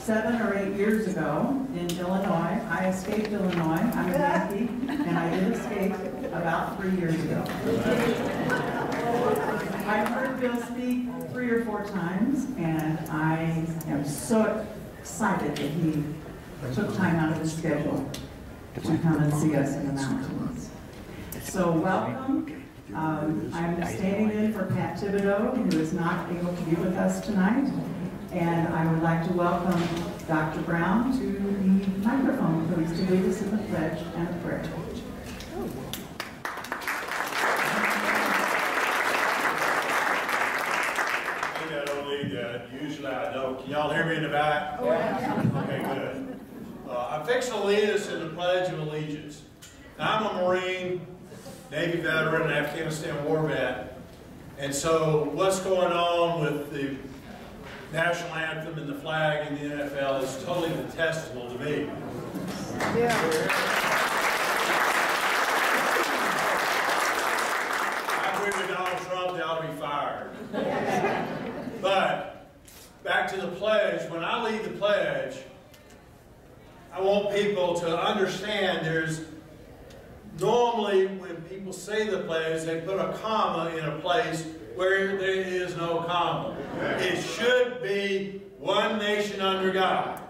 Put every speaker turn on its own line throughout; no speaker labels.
7 or 8 years ago in Illinois. I escaped Illinois. I'm a Yankee, and I did escape about 3 years ago. I've heard Bill speak 3 or 4 times, and I am so excited that he took time out of his schedule to come and see us in the mountains. So welcome. I'm standing in for Pat Thibodeau, who is not able to be with us tonight. And I would like to welcome Dr. Brown to the microphone, please, to lead us in the pledge and the prayer.
Maybe I don't need that. Usually I don't. Can y'all hear me in the back?
Oh, yeah.
Okay, good. I'm fixing to lead us in the Pledge of Allegiance. Now, I'm a Marine, Navy veteran, and Afghanistan war vet. And so what's going on with the national anthem and the flag in the NFL is totally detestable to me.
Yeah.
I agree with Donald Trump, they ought to be fired. But back to the pledge. When I lead the pledge, I want people to understand there's normally when people say the pledge, they put a comma in a place where there is no comma. It should be one nation under God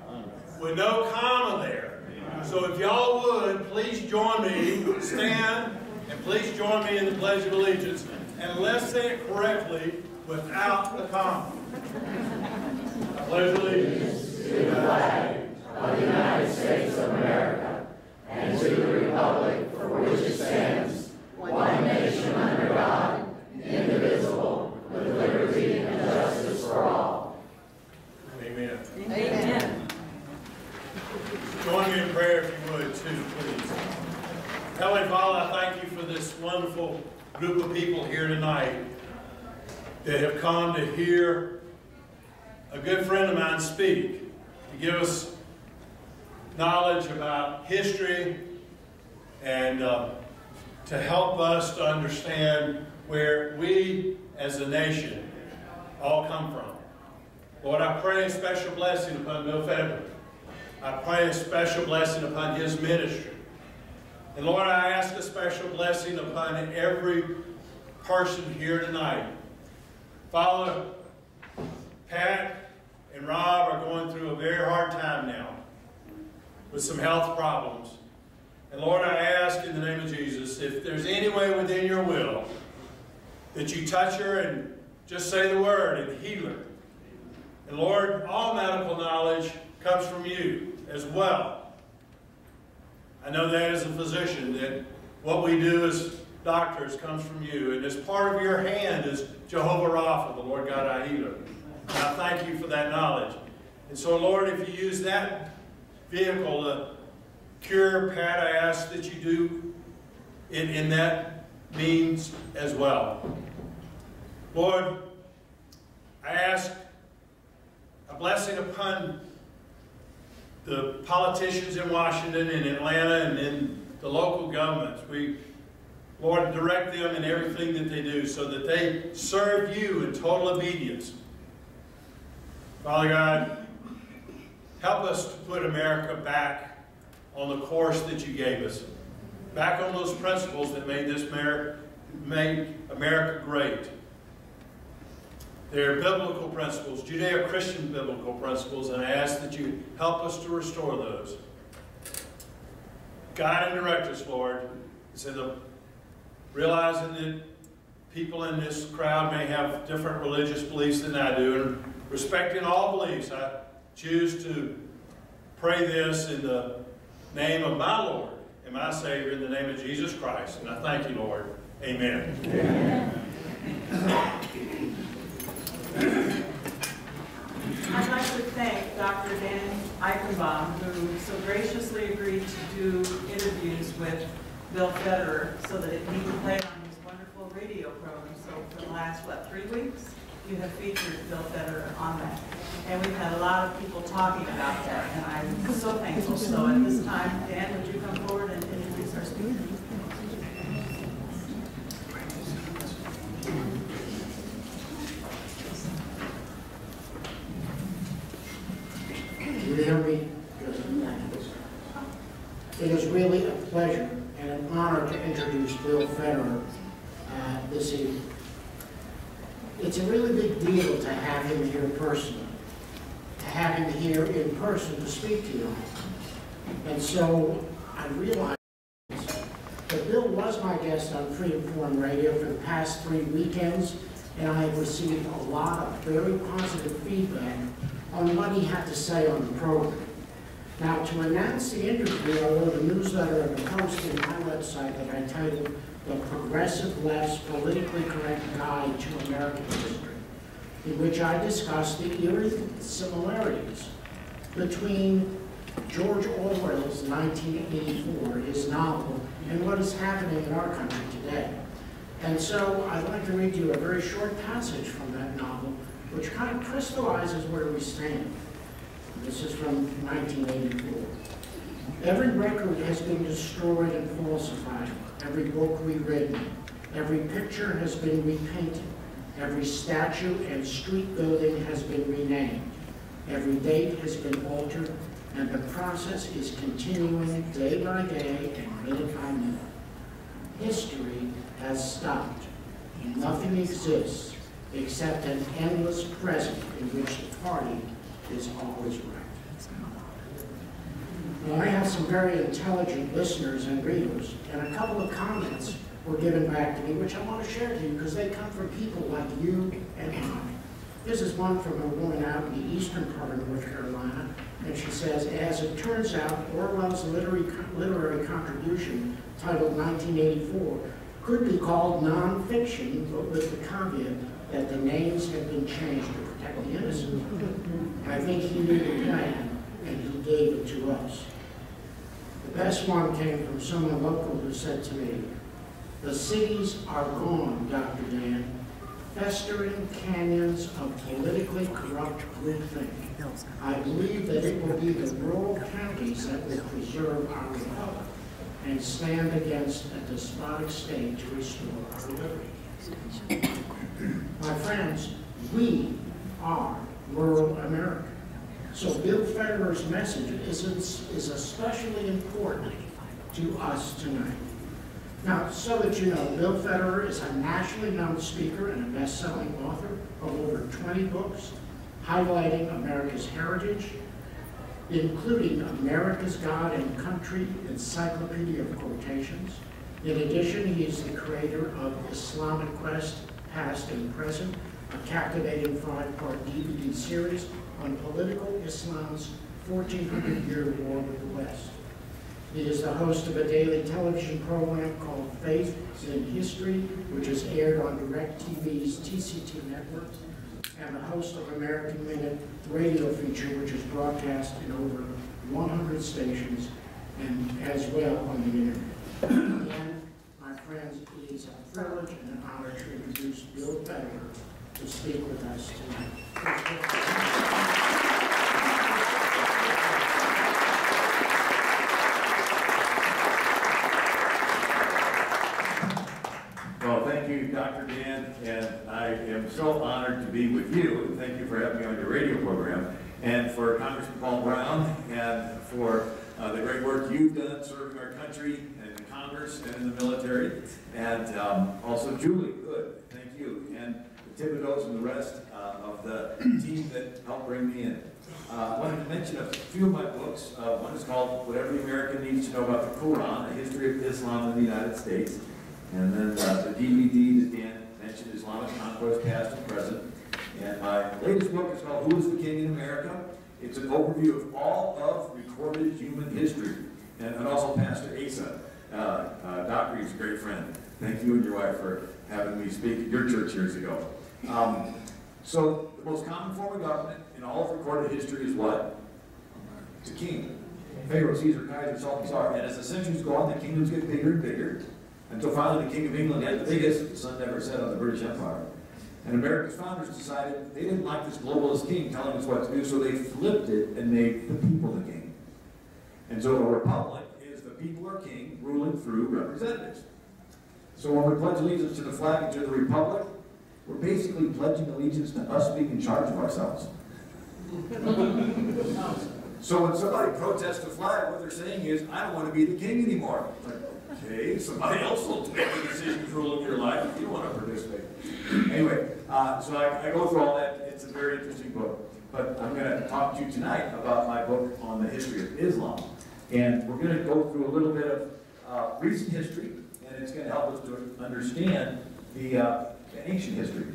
with no comma there. So if y'all would, please join me, stand, and please join me in the Pledge of Allegiance. And let's say it correctly without the comma. I pledge allegiance
to the flag of the United States of America and to the republic for which it stands, one nation under God, indivisible, with liberty and justice for all.
Amen.
Amen.
Join me in prayer if you would, too, please. Heavenly Father, I thank you for this wonderful group of people here tonight that have come to hear a good friend of mine speak, to give us knowledge about history and to help us to understand where we as a nation all come from. Lord, I pray a special blessing upon Bill Federer. I pray a special blessing upon his ministry. And Lord, I ask a special blessing upon every person here tonight. Father, Pat and Rob are going through a very hard time now with some health problems. And Lord, I ask in the name of Jesus, if there's any way within your will that you touch her and just say the word and heal her. And Lord, all medical knowledge comes from you as well. I know that as a physician, that what we do as doctors comes from you. And as part of your hand is Jehovah Rapha, the Lord God our healer. And I thank you for that knowledge. And so, Lord, if you use that vehicle to cure Pat, I ask that you do it in that means as well. Lord, I ask a blessing upon the politicians in Washington and Atlanta and in the local governments. We, Lord, direct them in everything that they do so that they serve you in total obedience. Father God, help us to put America back on the course that you gave us. Back on those principles that made America great. They're biblical principles, Judeo-Christian biblical principles, and I ask that you help us to restore those. Guide and direct us, Lord, instead of realizing that people in this crowd may have different religious beliefs than I do, and respecting all beliefs, I choose to pray this in the name of my Lord and my Savior, in the name of Jesus Christ. And I thank you, Lord. Amen.
Amen. I'd like to thank Dr. Dan Eichenbaum, who so graciously agreed to do interviews with Bill Federer so that he could play on his wonderful radio program. So for the last, 3 weeks, you have featured Bill Federer on that. And we've had a lot of people talking about that, and I'm so thankful. So at this time, Dan, would you come forward and introduce our speaker?
join me? It is really a pleasure and an honor to introduce Bill Federer this evening. It's a really big deal to have him here personally, to have him here in person to speak to you. And so I realized that Bill was my guest on Freedom Forum Radio for the past 3 weekends, and I have received a lot of very positive feedback on what he had to say on the program. Now, to announce the interview, I wrote a newsletter and a post on my website that I titled The Progressive Left's Politically Correct Guide to American History, in which I discussed the eerie similarities between George Orwell's 1984, his novel, and what is happening in our country today. And so I'd like to read you a very short passage from that novel, which kind of crystallizes where we stand. This is from 1984. Every record has been destroyed and falsified, every book rewritten, every picture has been repainted, every statue and street building has been renamed, every date has been altered, and the process is continuing day by day and minute by minute. History has stopped. Nothing exists except an endless present in which the party is always right. Now, I have some very intelligent listeners and readers, and a couple of comments were given back to me, which I want to share to you because they come from people like you and I. This is one from a woman out in the eastern part of North Carolina, and she says, as it turns out, Orwell's literary contribution, titled 1984, could be called nonfiction, but with the caveat that the names have been changed to protect the innocent. I think he knew the plan, and he gave it to us. The best one came from someone local who said to me, the cities are gone, Dr. Dan, festering canyons of politically corrupt groupthink. I believe that it will be the rural counties that will preserve our republic and stand against a despotic state to restore our liberty. My friends, we are rural America. So Bill Federer's message is especially important to us tonight. Now, so that you know, Bill Federer is a nationally known speaker and a best-selling author of over 20 books highlighting America's heritage, including America's God and Country Encyclopedia of Quotations. In addition, he is the creator of Islamic Quest, Past and Present, a captivating 5-part DVD series on political Islam's 1400-year war with the West. He is the host of a daily television program called Faith in History, which is aired on DirecTV's TCT network, and the host of American Minute radio feature, which is broadcast in over 100 stations and as well on the internet. Again, my friends, it is a privilege and an honor to introduce Bill Federer to speak with us tonight.
Well, thank you, Dr. Dan, and I am so honored to be with you, and thank you for having me on your radio program, and for Congressman Paul Brown, and for the great work you've done serving our country in the Congress and in the military, and also Julie, good, thank you, and the Thibodeaus and the rest of the team that helped bring me in. I wanted to mention a few of my books. One is called What Every American Needs to Know About the Quran, A History of Islam in the United States. And then the DVD that Dan mentioned, Islamic Conquest, Past and Present. And my latest book is called Who is the King in America? It's an overview of all of recorded human history. And also Pastor Asa, Dr. is a great friend. Thank you and your wife for having me speak at your church years ago. So the most common form of government in all of recorded history is what? It's a king. Pharaoh, Caesar, Kaiser, Sultan, Tsar. And as the centuries go on, the kingdoms get bigger and bigger. Until finally the King of England had the biggest, the sun never set on the British Empire. And America's founders decided they didn't like this globalist king telling us what to do, so they flipped it and made the people the king. And so a republic is the people are king ruling through representatives. So when we pledge allegiance to the flag and to the republic, we're basically pledging allegiance to us being in charge of ourselves. So when somebody protests the flag, what they're saying is, I don't want to be the king anymore. Like, okay, somebody else will make the decisions ruling your life. You don't want to participate. Anyway, so I go through all that. It's a very interesting book. But I'm going to talk to you tonight about my book on the history of Islam. And we're going to go through a little bit of recent history, and it's going to help us to understand the ancient history.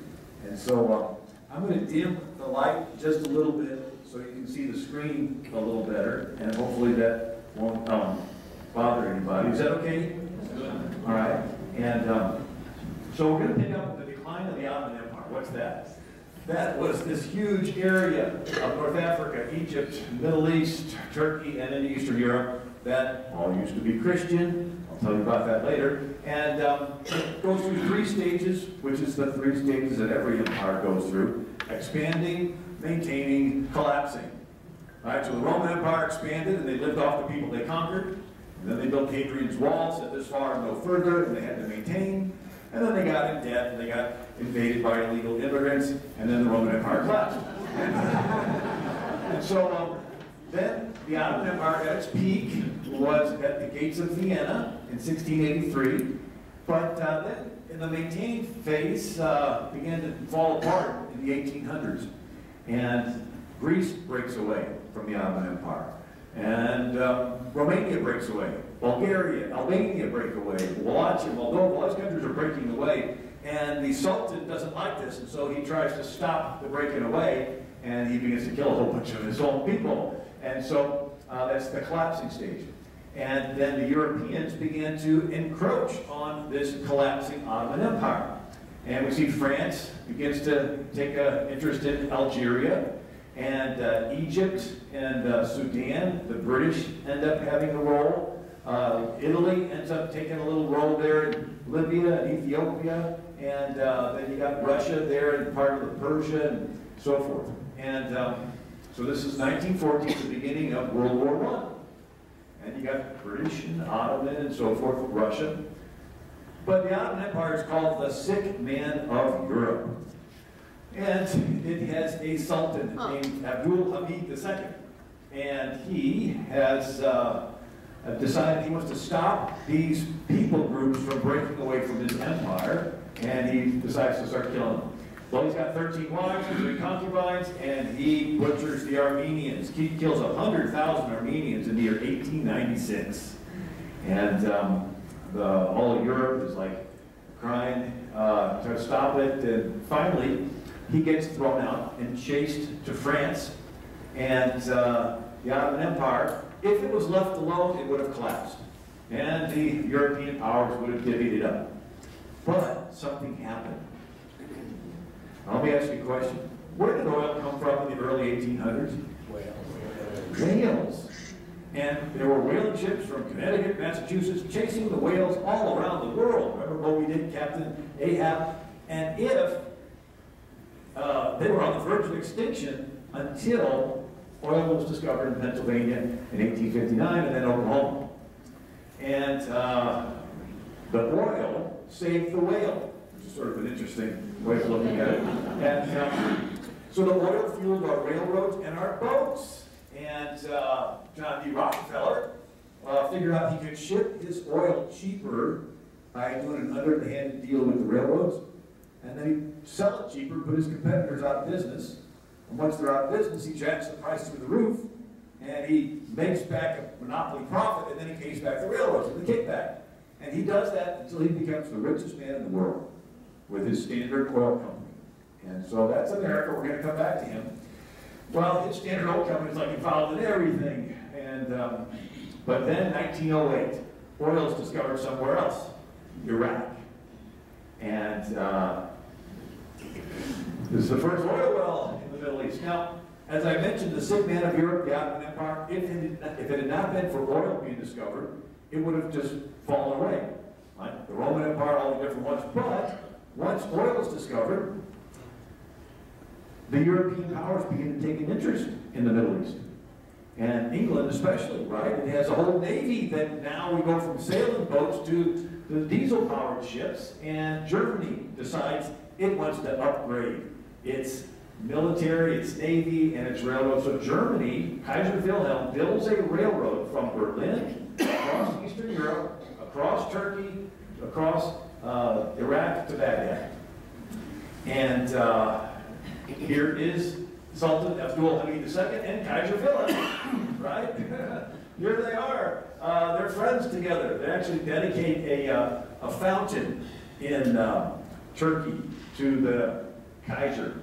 And so I'm going to dim the light just a little bit so you can see the screen a little better, and hopefully that won't bother anybody. Is that okay? All right. And so we're going to pick up with the decline of the Ottoman Empire. What's that? That was this huge area of North Africa, Egypt, Middle East, Turkey, and into Eastern Europe that all used to be Christian. I'll tell you about that later. And it goes through 3 stages, which is the 3 stages that every empire goes through: expanding, maintaining, collapsing. All right, so the Roman Empire expanded, and they lived off the people they conquered. And then they built Hadrian's Wall, said this far and no further, and they had to maintain. And then they got in debt, and they got invaded by illegal immigrants, and then the Roman Empire collapsed. And so then the Ottoman Empire at its peak was at the gates of Vienna in 1683. But then in the maintaining phase began to fall apart in the 1800s. And Greece breaks away from the Ottoman Empire. And Romania breaks away. Bulgaria, Albania break away. Wallachia, Moldova, all these countries are breaking away. And the Sultan doesn't like this, and so he tries to stop the breaking away, and he begins to kill a whole bunch of his own people. And so that's the collapsing stage. And then the Europeans began to encroach on this collapsing Ottoman Empire. And we see France begins to take an interest in Algeria, and Egypt and Sudan. The British end up having a role. Italy ends up taking a little role there in Libya and Ethiopia. And then you got Russia there and part of Persia and so forth. And so this is 1914, the beginning of World War I. And you got British and Ottoman and so forth with Russia. But the Ottoman Empire is called the sick man of Europe. And it has a sultan named Abdul Hamid II. And he has decided he wants to stop these people groups from breaking away from his empire. And he decides to start killing them. Well, he's got 13 wives, 3 concubines, and he butchers the Armenians. He kills 100,000 Armenians in the year 1896. And all of Europe is like crying, trying to stop it. And finally, he gets thrown out and chased to France. And the Ottoman Empire, if it was left alone, it would have collapsed. And the European powers would have divvied it up. But something happened. Let me ask you a question. Where did oil come from in the early 1800s? Whales. And there were whaling ships from Connecticut, Massachusetts, chasing the whales all around the world. Remember what we did, Captain Ahab? And if they were on the verge of extinction until oil was discovered in Pennsylvania in 1859 and then Oklahoma. And the oil saved the whale, which is sort of an interesting way of looking at it. And so the oil fueled our railroads and our boats. And John D. Rockefeller figured out he could ship his oil cheaper by doing an underhanded deal with the railroads. And then he'd sell it cheaper, put his competitors out of business. And once they're out of business, he jacks the price through the roof. And he makes back a monopoly profit, and then he pays back the railroads with the kickback. And he does that until he becomes the richest man in the world with his Standard Oil Company. And so that's America. We're going to come back to him. Well, his Standard Oil Company is like involved in everything. And but then 1908, oil is discovered somewhere else, Iraq. And this is the first oil well in the Middle East. Now, as I mentioned, the sick man of Europe, the Ottoman Empire, if it had not been for oil being discovered, it would have just fallen away. Right? The Roman Empire, all the different ones. But once oil is discovered, the European powers begin to take an interest in the Middle East. And England especially, right? It has a whole navy that now we go from sailing boats to the diesel-powered ships, and Germany decides it wants to upgrade its military, its navy, and its railroad. So Germany, Kaiser Wilhelm, builds a railroad from Berlin, across Eastern Europe, across Turkey, across Iraq to Baghdad. And here is Sultan Abdul Hamid II and Kaiser Wilhelm, right? Here they are. They're friends together. They actually dedicate a fountain in Turkey to the Kaiser.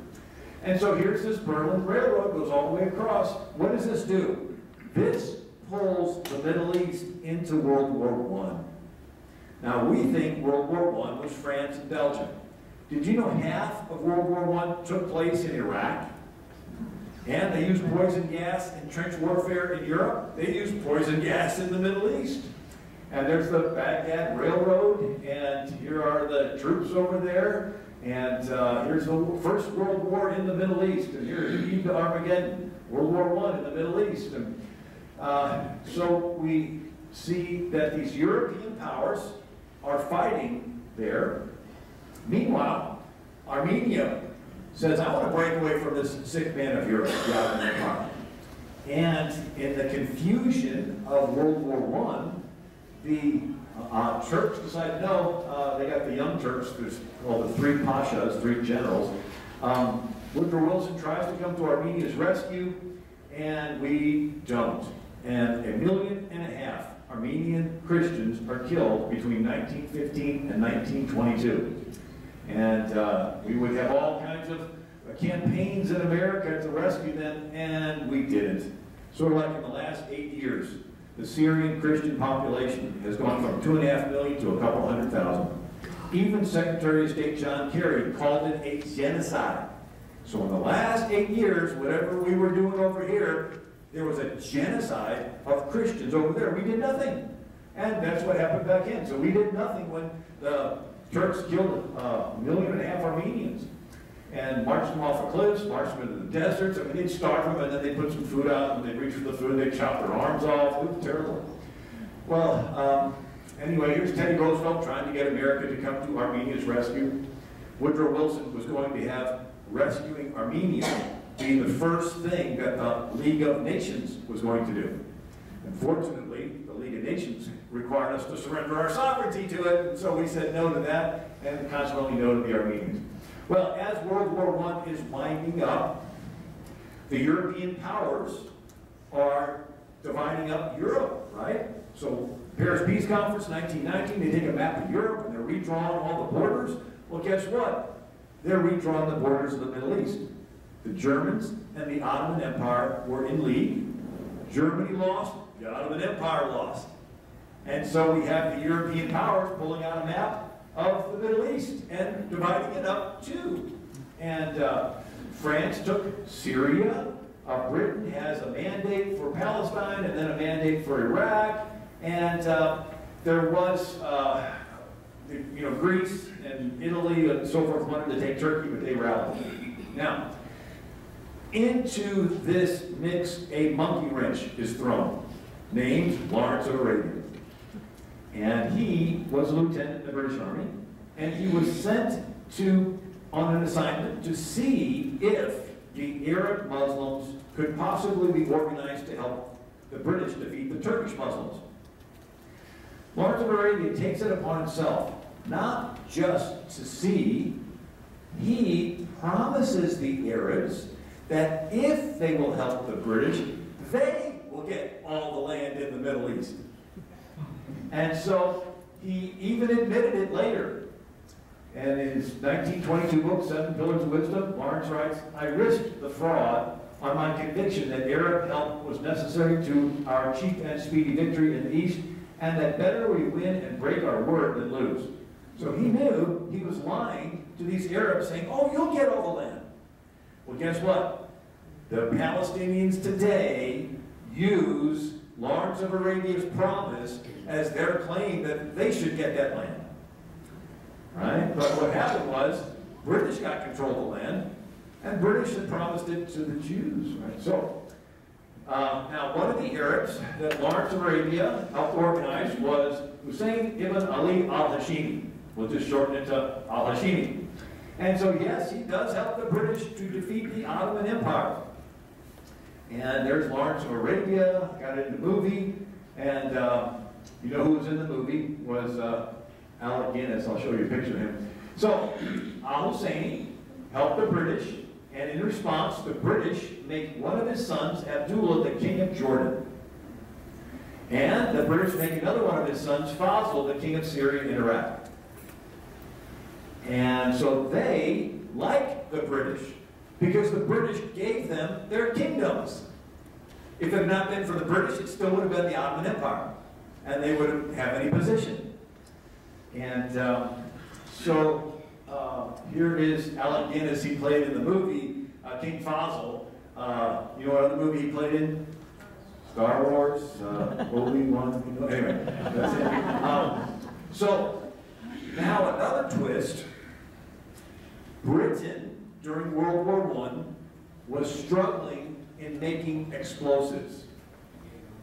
And so here's this Berlin Railroad, goes all the way across. What does this do? This pulls the Middle East into World War I. Now, we think World War I was France and Belgium. Did you know half of World War I took place in Iraq? And they used poison gas in trench warfare in Europe. They used poison gas in the Middle East. And there's the Baghdad Railroad, and here are the troops over there. And here's the First World War in the Middle East. And here's Eid to Armageddon, World War I in the Middle East. And so we see that these European powers are fighting there. Meanwhile, Armenia says, I want to break away from this sick man of Europe, the Ottoman Empire. And in the confusion of World War I, the Turks decided, no, they got the young Turks, there's called the three pashas, three generals. Woodrow Wilson tries to come to Armenia's rescue, and we don't. And 1.5 million Armenian Christians are killed between 1915 and 1922. And we would have all kinds of campaigns in America to rescue them, and we didn't. Sort of like in the last 8 years, the Syrian Christian population has gone from 2.5 million to a couple 100,000. Even Secretary of State John Kerry called it a genocide. So in the last 8 years, whatever we were doing over here, there was a genocide of Christians over there. We did nothing. And that's what happened back in. So we did nothing when the Turks killed 1.5 million Armenians and marched them off the cliffs, marched them into the deserts. I mean, they'd starve them, and then they'd put some food out, and they'd reach for the food, and they'd chop their arms off. It was terrible. Well, anyway, here's Teddy Roosevelt trying to get America to come to Armenia's rescue. Woodrow Wilson was going to have rescuing Armenia be the first thing that the League of Nations was going to do. Unfortunately, the League of Nations required us to surrender our sovereignty to it, and so we said no to that, and consequently no to the Armenians. Well, as World War I is winding up, the European powers are dividing up Europe, right? So, Paris Peace Conference, 1919, they take a map of Europe and they're redrawing all the borders. Well, guess what? They're redrawing the borders of the Middle East. The Germans and the Ottoman Empire were in league. Germany lost, the Ottoman Empire lost. And so we have the European powers pulling out a map of the Middle East and dividing it up too. And France took Syria. Britain has a mandate for Palestine and then a mandate for Iraq. And there was, Greece and Italy and so forth wanted to take Turkey, but they rallied. Now, into this mix, a monkey wrench is thrown, named Lawrence of Arabia. And he was a lieutenant in the British Army, and he was sent on an assignment to see if the Arab Muslims could possibly be organized to help the British defeat the Turkish Muslims. Lawrence of Arabia takes it upon himself, not just to see, he promises the Arabs that if they will help the British, they will get all the land in the Middle East. And so he even admitted it later. And in his 1922 book, 7 Pillars of Wisdom, Lawrence writes, I risked the fraud on my conviction that Arab help was necessary to our cheap and speedy victory in the East, and that better we win and break our word than lose. So he knew he was lying to these Arabs, saying, oh, you'll get all the land. Well, guess what? The Palestinians today use Lawrence of Arabia's promise as their claim that they should get that land. Right? But what happened was, British got control of the land, and British had promised it to the Jews. Right? So, now one of the Arabs that Lawrence of Arabia helped organize was Hussein ibn Ali al-Hashimi. We'll just shorten it to al-Hashimi. And so, yes, he does help the British to defeat the Ottoman Empire. And there's Lawrence of Arabia, got it in the movie. And you know who was in the movie? Was Alec Guinness. I'll show you a picture of him. So, al-Husseini helped the British, and in response, the British make one of his sons, Abdullah, the king of Jordan. And the British make another one of his sons, Fazl, the king of Syria and Iraq. And so they like the British, because the British gave them their kingdoms. If it had not been for the British, it still would have been the Ottoman Empire, and they wouldn't have any position. And here is Alec Guinness. He played in the movie King Fazl. You know what other movie he played in? Star Wars, Obi-Wan. Anyway, that's it. So now another twist. Britain during World War I was struggling in making explosives.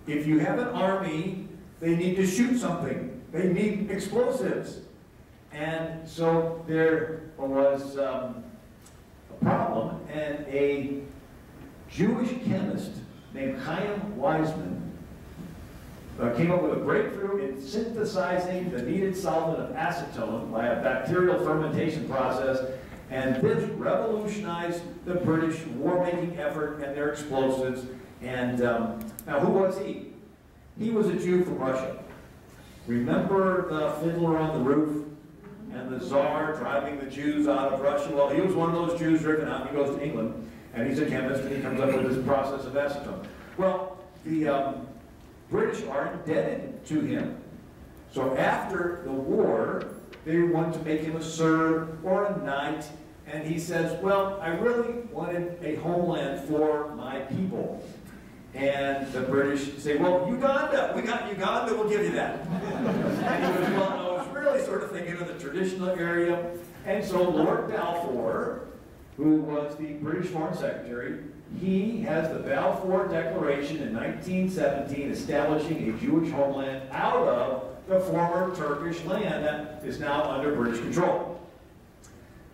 If you have an army, they need to shoot something. They need explosives. And so there was a problem, and a Jewish chemist named Chaim Weizmann came up with a breakthrough in synthesizing the needed solvent of acetone by a bacterial fermentation process, and this revolutionized the British war-making effort and their explosives. And now, who was he? He was a Jew from Russia. Remember the Fiddler on the Roof and the Tsar driving the Jews out of Russia? Well, he was one of those Jews driven out. He goes to England, and he's a chemist, and he comes up with this process of acetone. Well, the British are indebted to him. So after the war, they want to make him a sir or a knight, and he says, well, I really wanted a homeland for my people. And the British say, well, Uganda, we got Uganda, we'll give you that. And he goes, well, no, I was really sort of thinking of the traditional area. And so Lord Balfour, who was the British Foreign Secretary, he has the Balfour Declaration in 1917 establishing a Jewish homeland out of the former Turkish land that is now under British control.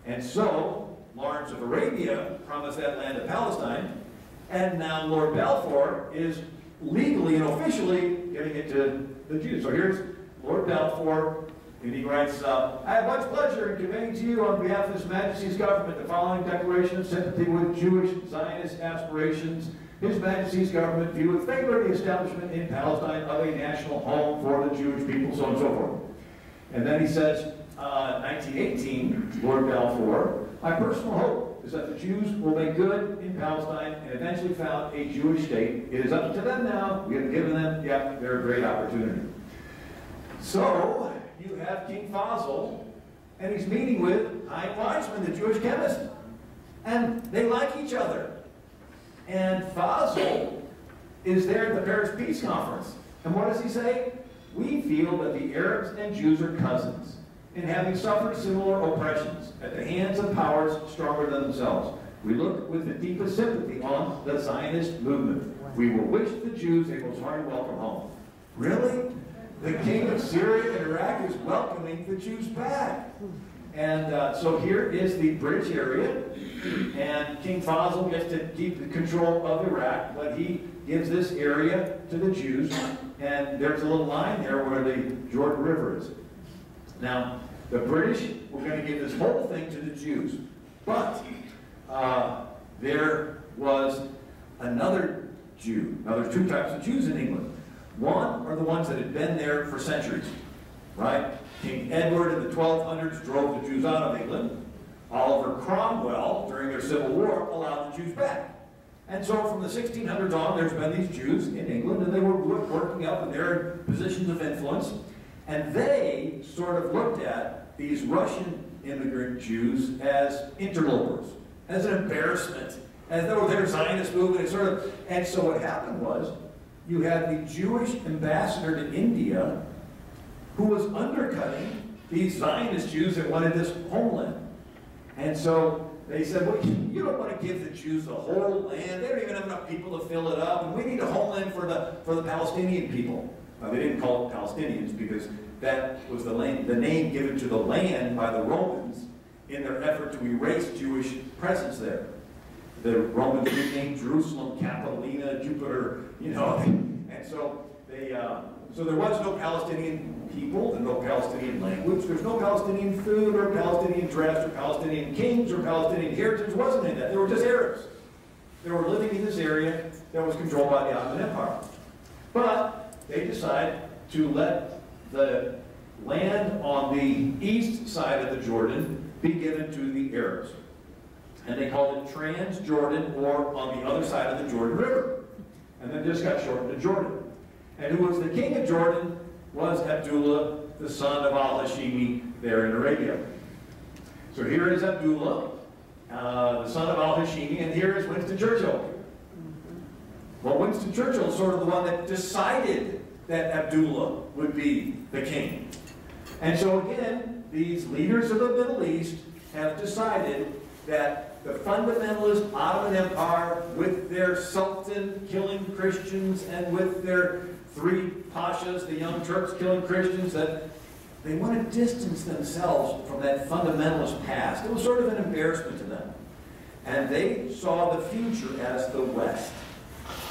And so Lawrence of Arabia promised that land to Palestine, and now Lord Balfour is legally and officially giving it to the Jews. So here's Lord Balfour, and he writes, I have much pleasure in conveying to you on behalf of His Majesty's government the following declaration of sympathy with Jewish Zionist aspirations. His Majesty's government view with favor the establishment in Palestine of a national home for the Jewish people, so on and so forth. And then he says, 1918, Lord Balfour, my personal hope is that the Jews will make good in Palestine and eventually found a Jewish state. It is up to them now. We have given them, they're a great opportunity. So, you have King Fazl, and he's meeting with Chaim Weizmann, the Jewish chemist. And they like each other. And Fazl is there at the Paris Peace Conference. And what does he say? We feel that the Arabs and Jews are cousins, in having suffered similar oppressions at the hands of powers stronger than themselves. We look with the deepest sympathy on the Zionist movement. We will wish the Jews a most hearty welcome home. Really? The king of Syria and Iraq is welcoming the Jews back. And so here is the British area, and King Fazl gets to keep the control of Iraq, but he gives this area to the Jews, and there's a little line there where the Jordan River is. Now, the British were going to give this whole thing to the Jews, but there was another Jew. Now, there's two types of Jews in England. One are the ones that had been there for centuries, right? King Edward in the 1200s drove the Jews out of England. Oliver Cromwell, during their civil war, allowed the Jews back. And so from the 1600s on, there's been these Jews in England, and they were working up in their positions of influence. And they sort of looked at these Russian immigrant Jews as interlopers, as an embarrassment, as though their Zionist movement. And so what happened was, you had the Jewish ambassador to India who was undercutting these Zionist Jews that wanted this homeland. And so they said, well, you don't want to give the Jews the whole land. They don't even have enough people to fill it up. And we need a homeland for the Palestinian people. Now, they didn't call it Palestinians because that was the name given to the land by the Romans. in their effort to erase Jewish presence there. The Romans renamed Jerusalem Capitolina, Jupiter, you know, and so so there was no Palestinian people and no Palestinian language. There's no Palestinian food or Palestinian dress or Palestinian kings or Palestinian heritage. There wasn't any of that. They were just Arabs. They were living in this area that was controlled by the Ottoman Empire. But they decided to let the land on the east side of the Jordan be given to the Arabs. And they called it Transjordan, or on the other side of the Jordan River. And then just got shortened to Jordan. And who was the king of Jordan was Abdullah, the son of al-Hashimi, there in Arabia. So here is Abdullah, the son of al-Hashimi, and here is Winston Churchill. Well, Winston Churchill is sort of the one that decided that Abdullah would be the king. And so again, these leaders of the Middle East have decided that the fundamentalist Ottoman Empire, with their sultan killing Christians and with their three pashas, the young Turks killing Christians, that they want to distance themselves from that fundamentalist past. It was sort of an embarrassment to them. And they saw the future as the West.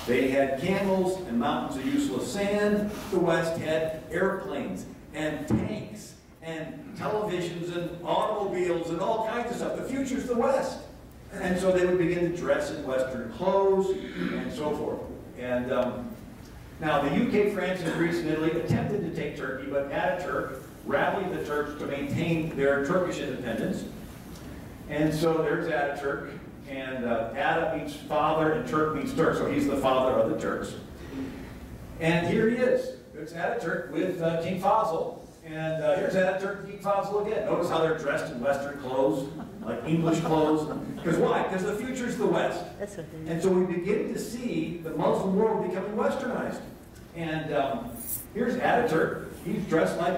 They had camels and mountains of useless sand. The West had airplanes and tanks and televisions and automobiles and all kinds of stuff. The future's the West. And so they would begin to dress in Western clothes and so forth. And now the UK, France, and Greece and Italy attempted to take Turkey, but Ataturk rallied the Turks to maintain their Turkish independence. And so there's Ataturk. And Ata means father and Turk means Turk, so he's the father of the Turks. And here he is. There's Ataturk with King Faisal. And here's Ataturk and King Faisal again. Notice how they're dressed in Western clothes, like English clothes. Because why? Because the future's the West. And so we begin to see the Muslim world becoming westernized. And here's Ataturk. He's dressed like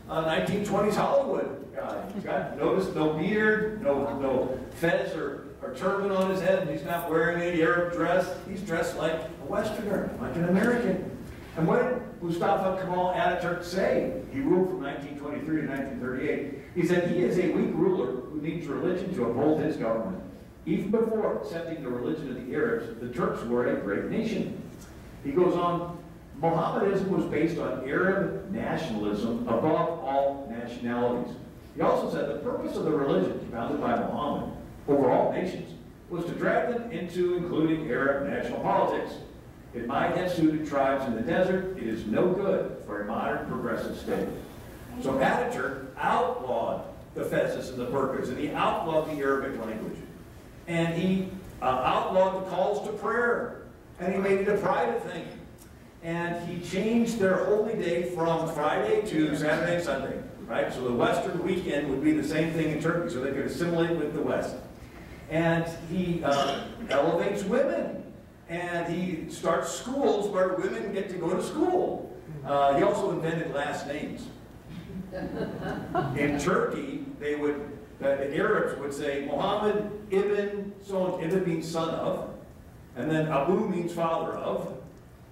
a 1920s Hollywood guy. He's got, notice, no beard, no fez or turban on his head, and he's not wearing any Arab dress. He's dressed like a Westerner, like an American. And what did Mustafa Kemal Ataturk say? He ruled from 1923 to 1938. He said, he is a weak ruler who needs religion to uphold his government. Even before accepting the religion of the Arabs, the Turks were a great nation. He goes on, Mohammedanism was based on Arab nationalism above all nationalities. He also said the purpose of the religion founded by Muhammad over all nations was to drag them into including Arab national politics. It might have suited tribes in the desert. It is no good for a modern progressive state. So Ataturk outlawed the fezzes and the burqas, and he outlawed the Arabic language. And he outlawed the calls to prayer, and he made it a private thing. And he changed their holy day from Friday to Saturday and Sunday, right? So the Western weekend would be the same thing in Turkey, so they could assimilate with the West. And he elevates women, and he starts schools where women get to go to school. He also invented last names. In Turkey, they would, the Arabs would say Muhammad ibn, so ibn means son of, and then Abu means father of,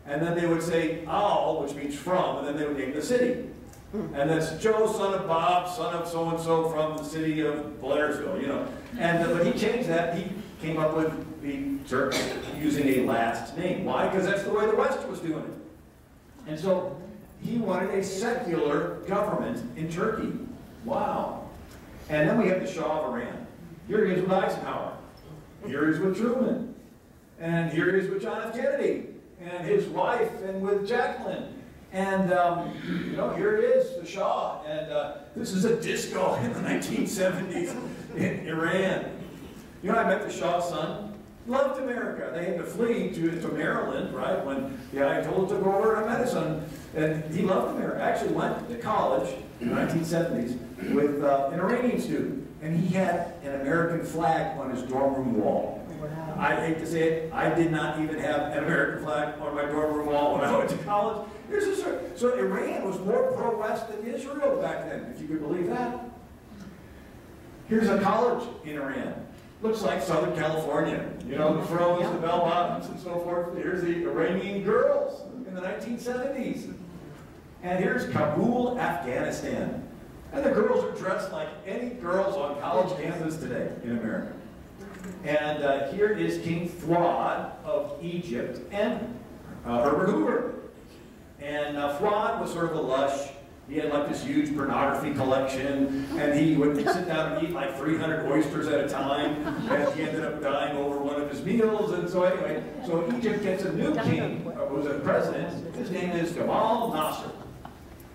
and then they would say Al, which means from, and then they would name the city. And that's Joe, son of Bob, son of so-and-so from the city of Blairsville, you know. And but he changed that. He came up with the Turks using a last name. Why? Because that's the way the West was doing it. And so he wanted a secular government in Turkey. Wow. And then we have the Shah of Iran. Here he is with Eisenhower. Here he is with Truman. And here he is with John F. Kennedy. And his wife, and with Jacqueline. And, you know, here it is, the Shah. And this is a disco in the 1970s in Iran. You know, I met the Shah's son. Loved America. They had to flee to Maryland, right, when the Ayatollah took over. I met his son, and he loved America. Actually went to college in the 1970s with an Iranian student. And he had an American flag on his dorm room wall. Wow. I hate to say it, I did not even have an American flag on my dorm room wall when I went to college. So Iran was more pro-West than Israel back then, if you could believe that. Here's a college in Iran. Looks like Southern California. You know, the froze, the bell bottoms, and so forth. Here's the Iranian girls in the 1970s. And here's Kabul, Afghanistan. And the girls are dressed like any girls on college campus today in America. And here is King Fuad of Egypt and Herbert Hoover. And Fuad was sort of a lush. He had like this huge pornography collection, and he would sit down and eat like 300 oysters at a time, and he ended up dying over one of his meals. And so anyway, so Egypt gets a new king, who's a president. His name is Gamal Nasser.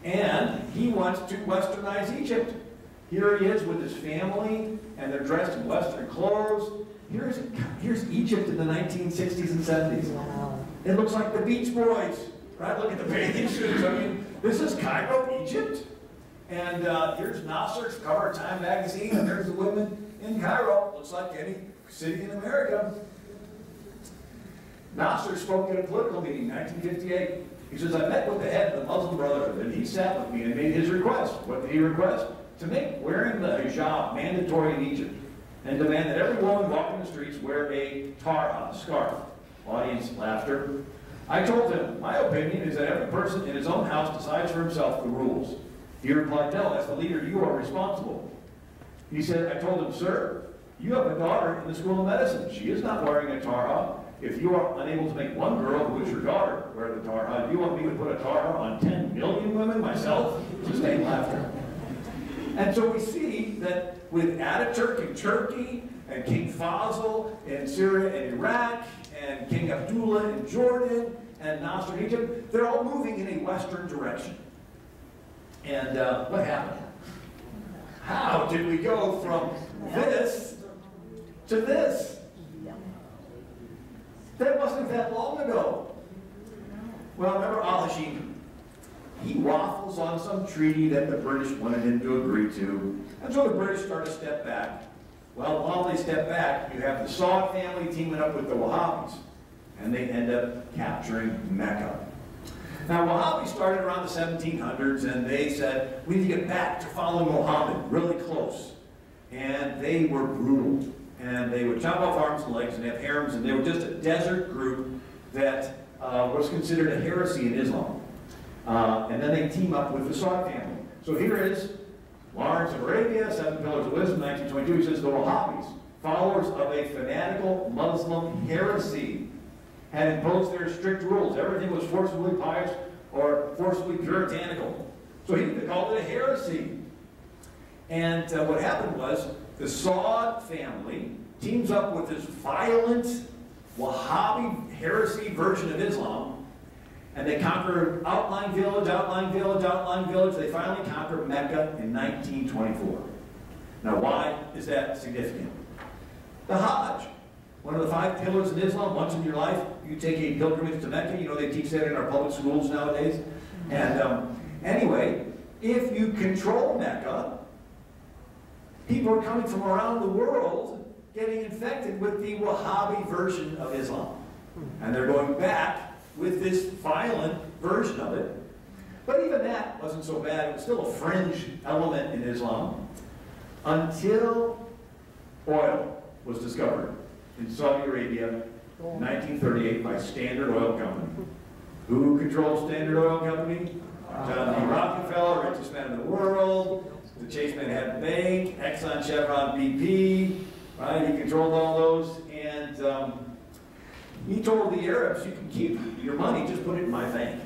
And he wants to westernize Egypt. Here he is with his family, and they're dressed in Western clothes. Here's Egypt in the 1960s and 70s. Wow. It looks like the Beach Boys, right? Look at the bathing suits. I mean, this is Cairo, Egypt. And here's Nasser's cover of Time magazine, and there's the women in Cairo. Looks like any city in America. Nasser spoke at a political meeting in 1958. He says, I met with the head of the Muslim Brotherhood, and he sat with me and made his request. What did he request? To make wearing the hijab mandatory in Egypt, and demand that every woman walking the streets wear a tarha, scarf. Audience laughter. I told him, my opinion is that every person in his own house decides for himself the rules. He replied, no, as the leader, you are responsible. He said, I told him, sir, you have a daughter in the School of Medicine. She is not wearing a tarha. If you are unable to make one girl who is your daughter wear the tarha, do you want me to put a tarha on 10 million women myself? Sustained laughter. And so we see that with Ataturk in Turkey, and King Faisal in Syria and Iraq, and King Abdullah in Jordan, and Nasser in Egypt, they're all moving in a Western direction. And what happened? How did we go from this to this? That wasn't that long ago. Well, remember Al-Hashim? He waffles on some treaty that the British wanted him to agree to. And so the British start to step back. Well, while they step back, you have the Saud family teaming up with the Wahhabis. And they end up capturing Mecca. Now, Wahhabis started around the 1700s, and they said, we need to get back to following Muhammad really close. And they were brutal. And they would chop off arms and legs and have harems, and they were just a desert group that was considered a heresy in Islam. And then they team up with the Saud family. So here is Lawrence of Arabia, Seven Pillars of Wisdom, 1922. He says, the Wahhabis, followers of a fanatical Muslim heresy, had imposed their strict rules. Everything was forcibly pious or forcibly puritanical. So he called it a heresy. And what happened was, the Saud family teams up with this violent Wahhabi heresy version of Islam, and they conquer outlying village, outlying village, outlying village. They finally conquer Mecca in 1924. Now, why is that significant? The Hajj, one of the 5 pillars in Islam. Once in your life, you take a pilgrimage to Mecca. You know, they teach that in our public schools nowadays. And anyway, if you control Mecca, people are coming from around the world getting infected with the Wahhabi version of Islam. And they're going back with this violent version of it. But even that wasn't so bad. It was still a fringe element in Islam until oil was discovered in Saudi Arabia in 1938 by Standard Oil Company. Who controlled Standard Oil Company? John D. Rockefeller, richest man in the world. The Chase Manhattan Bank, Exxon, Chevron, BP, right? He controlled all those, and he told the Arabs, you can keep your money, just put it in my bank.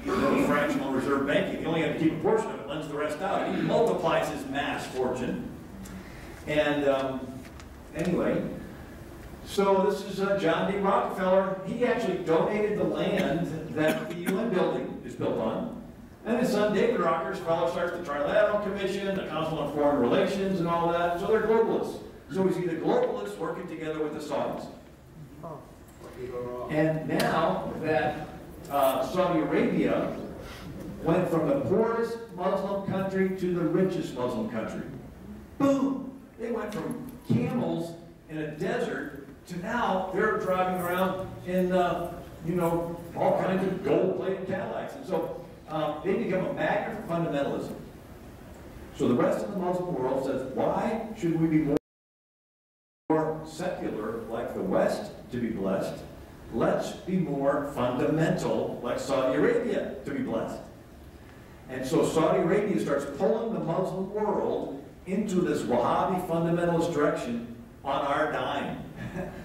No fractional reserve banking. You only have to keep a portion of it, lends the rest out. He multiplies his mass fortune. And anyway, so this is John D. Rockefeller. He actually donated the land that the UN building is built on. And his son, David Rockefeller, starts the Trilateral Commission, the Council on Foreign Relations, and all that. So they're globalists. So we see the globalists working together with the Saudis. And now that Saudi Arabia went from the poorest Muslim country to the richest Muslim country. Boom! They went from camels in a desert to now they're driving around in, you know, all kinds of gold-plated Cadillacs. And so they become a magnet for fundamentalism. So the rest of the Muslim world says, why should we be more secular like the West to be blessed? Let's be more fundamental like Saudi Arabia to be blessed. And so Saudi Arabia starts pulling the Muslim world into this Wahhabi fundamentalist direction on our dime.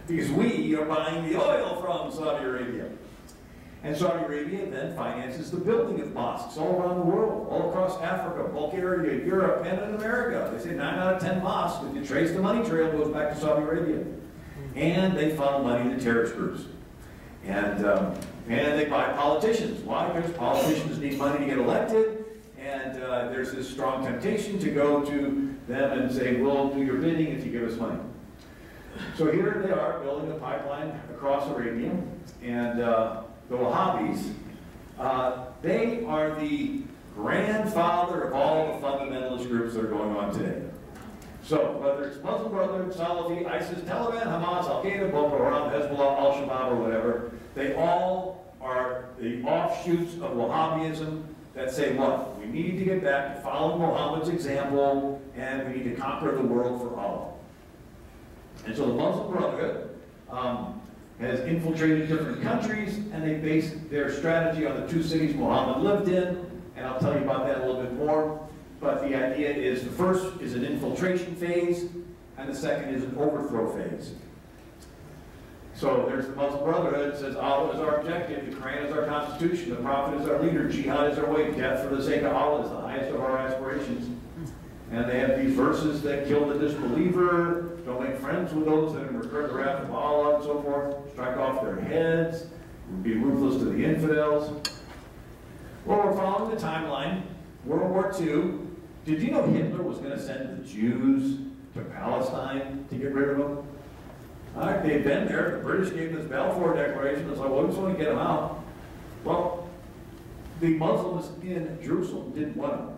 Because we are buying the oil from Saudi Arabia. And Saudi Arabia then finances the building of mosques all around the world, all across Africa, Bulgaria, Europe, and in America. They say 9 out of 10 mosques, if you trace the money trail, goes back to Saudi Arabia. And they funnel money to terrorist groups. And they buy politicians. Why? Because politicians need money to get elected, and there's this strong temptation to go to them and say, we'll do your bidding if you give us money. So here they are building a pipeline across Arabia, and the Wahhabis, they are the grandfather of all the fundamentalist groups that are going on today. So whether it's Muslim Brotherhood, Salafi, ISIS, Taliban, Hamas, Al-Qaeda, Boko Haram, Hezbollah, Al-Shabaab, or whatever, they all are the offshoots of Wahhabism that say what? We need to get back to following Muhammad's example, and we need to conquer the world for Allah. And so the Muslim Brotherhood has infiltrated different countries, and they base their strategy on the 2 cities Muhammad lived in, and I'll tell you about that a little bit more. But the idea is the first is an infiltration phase, and the second is an overthrow phase. So there's the Muslim Brotherhood that says Allah is our objective, the Quran is our constitution, the Prophet is our leader, jihad is our way, death for the sake of Allah is the highest of our aspirations. And they have these verses that kill the disbeliever, don't make friends with those that incur the wrath of Allah, and so forth, strike off their heads, be ruthless to the infidels. Well, we're following the timeline. World War II. Did you know Hitler was going to send the Jews to Palestine to get rid of them? All right, they'd been there. The British gave this Balfour Declaration. It's like, well, we just want to get them out. Well, the Muslims in Jerusalem didn't want them.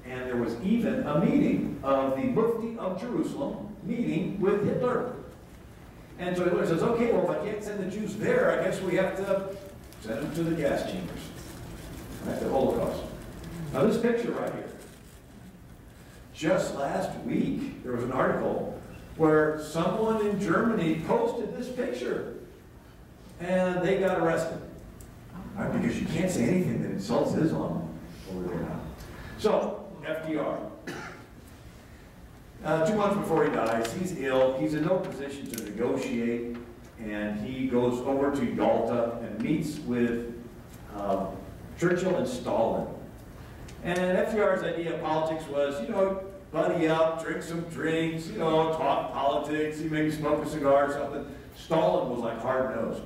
And there was even a meeting of the Mufti of Jerusalem meeting with Hitler. And so Hitler says, okay, well, if I can't send the Jews there, I guess we have to send them to the gas chambers. Right, the Holocaust. Now this picture right here. Just last week, there was an article where someone in Germany posted this picture. And they got arrested. Right, because you can't say anything that insults Islam over there now. So, FDR. 2 months before he dies, he's ill. He's in no position to negotiate. And he goes over to Yalta and meets with Churchill and Stalin. And FDR's idea of politics was, you know, buddy up, drink some drinks, you know, talk politics, you maybe smoke a cigar or something. Stalin was like hard-nosed.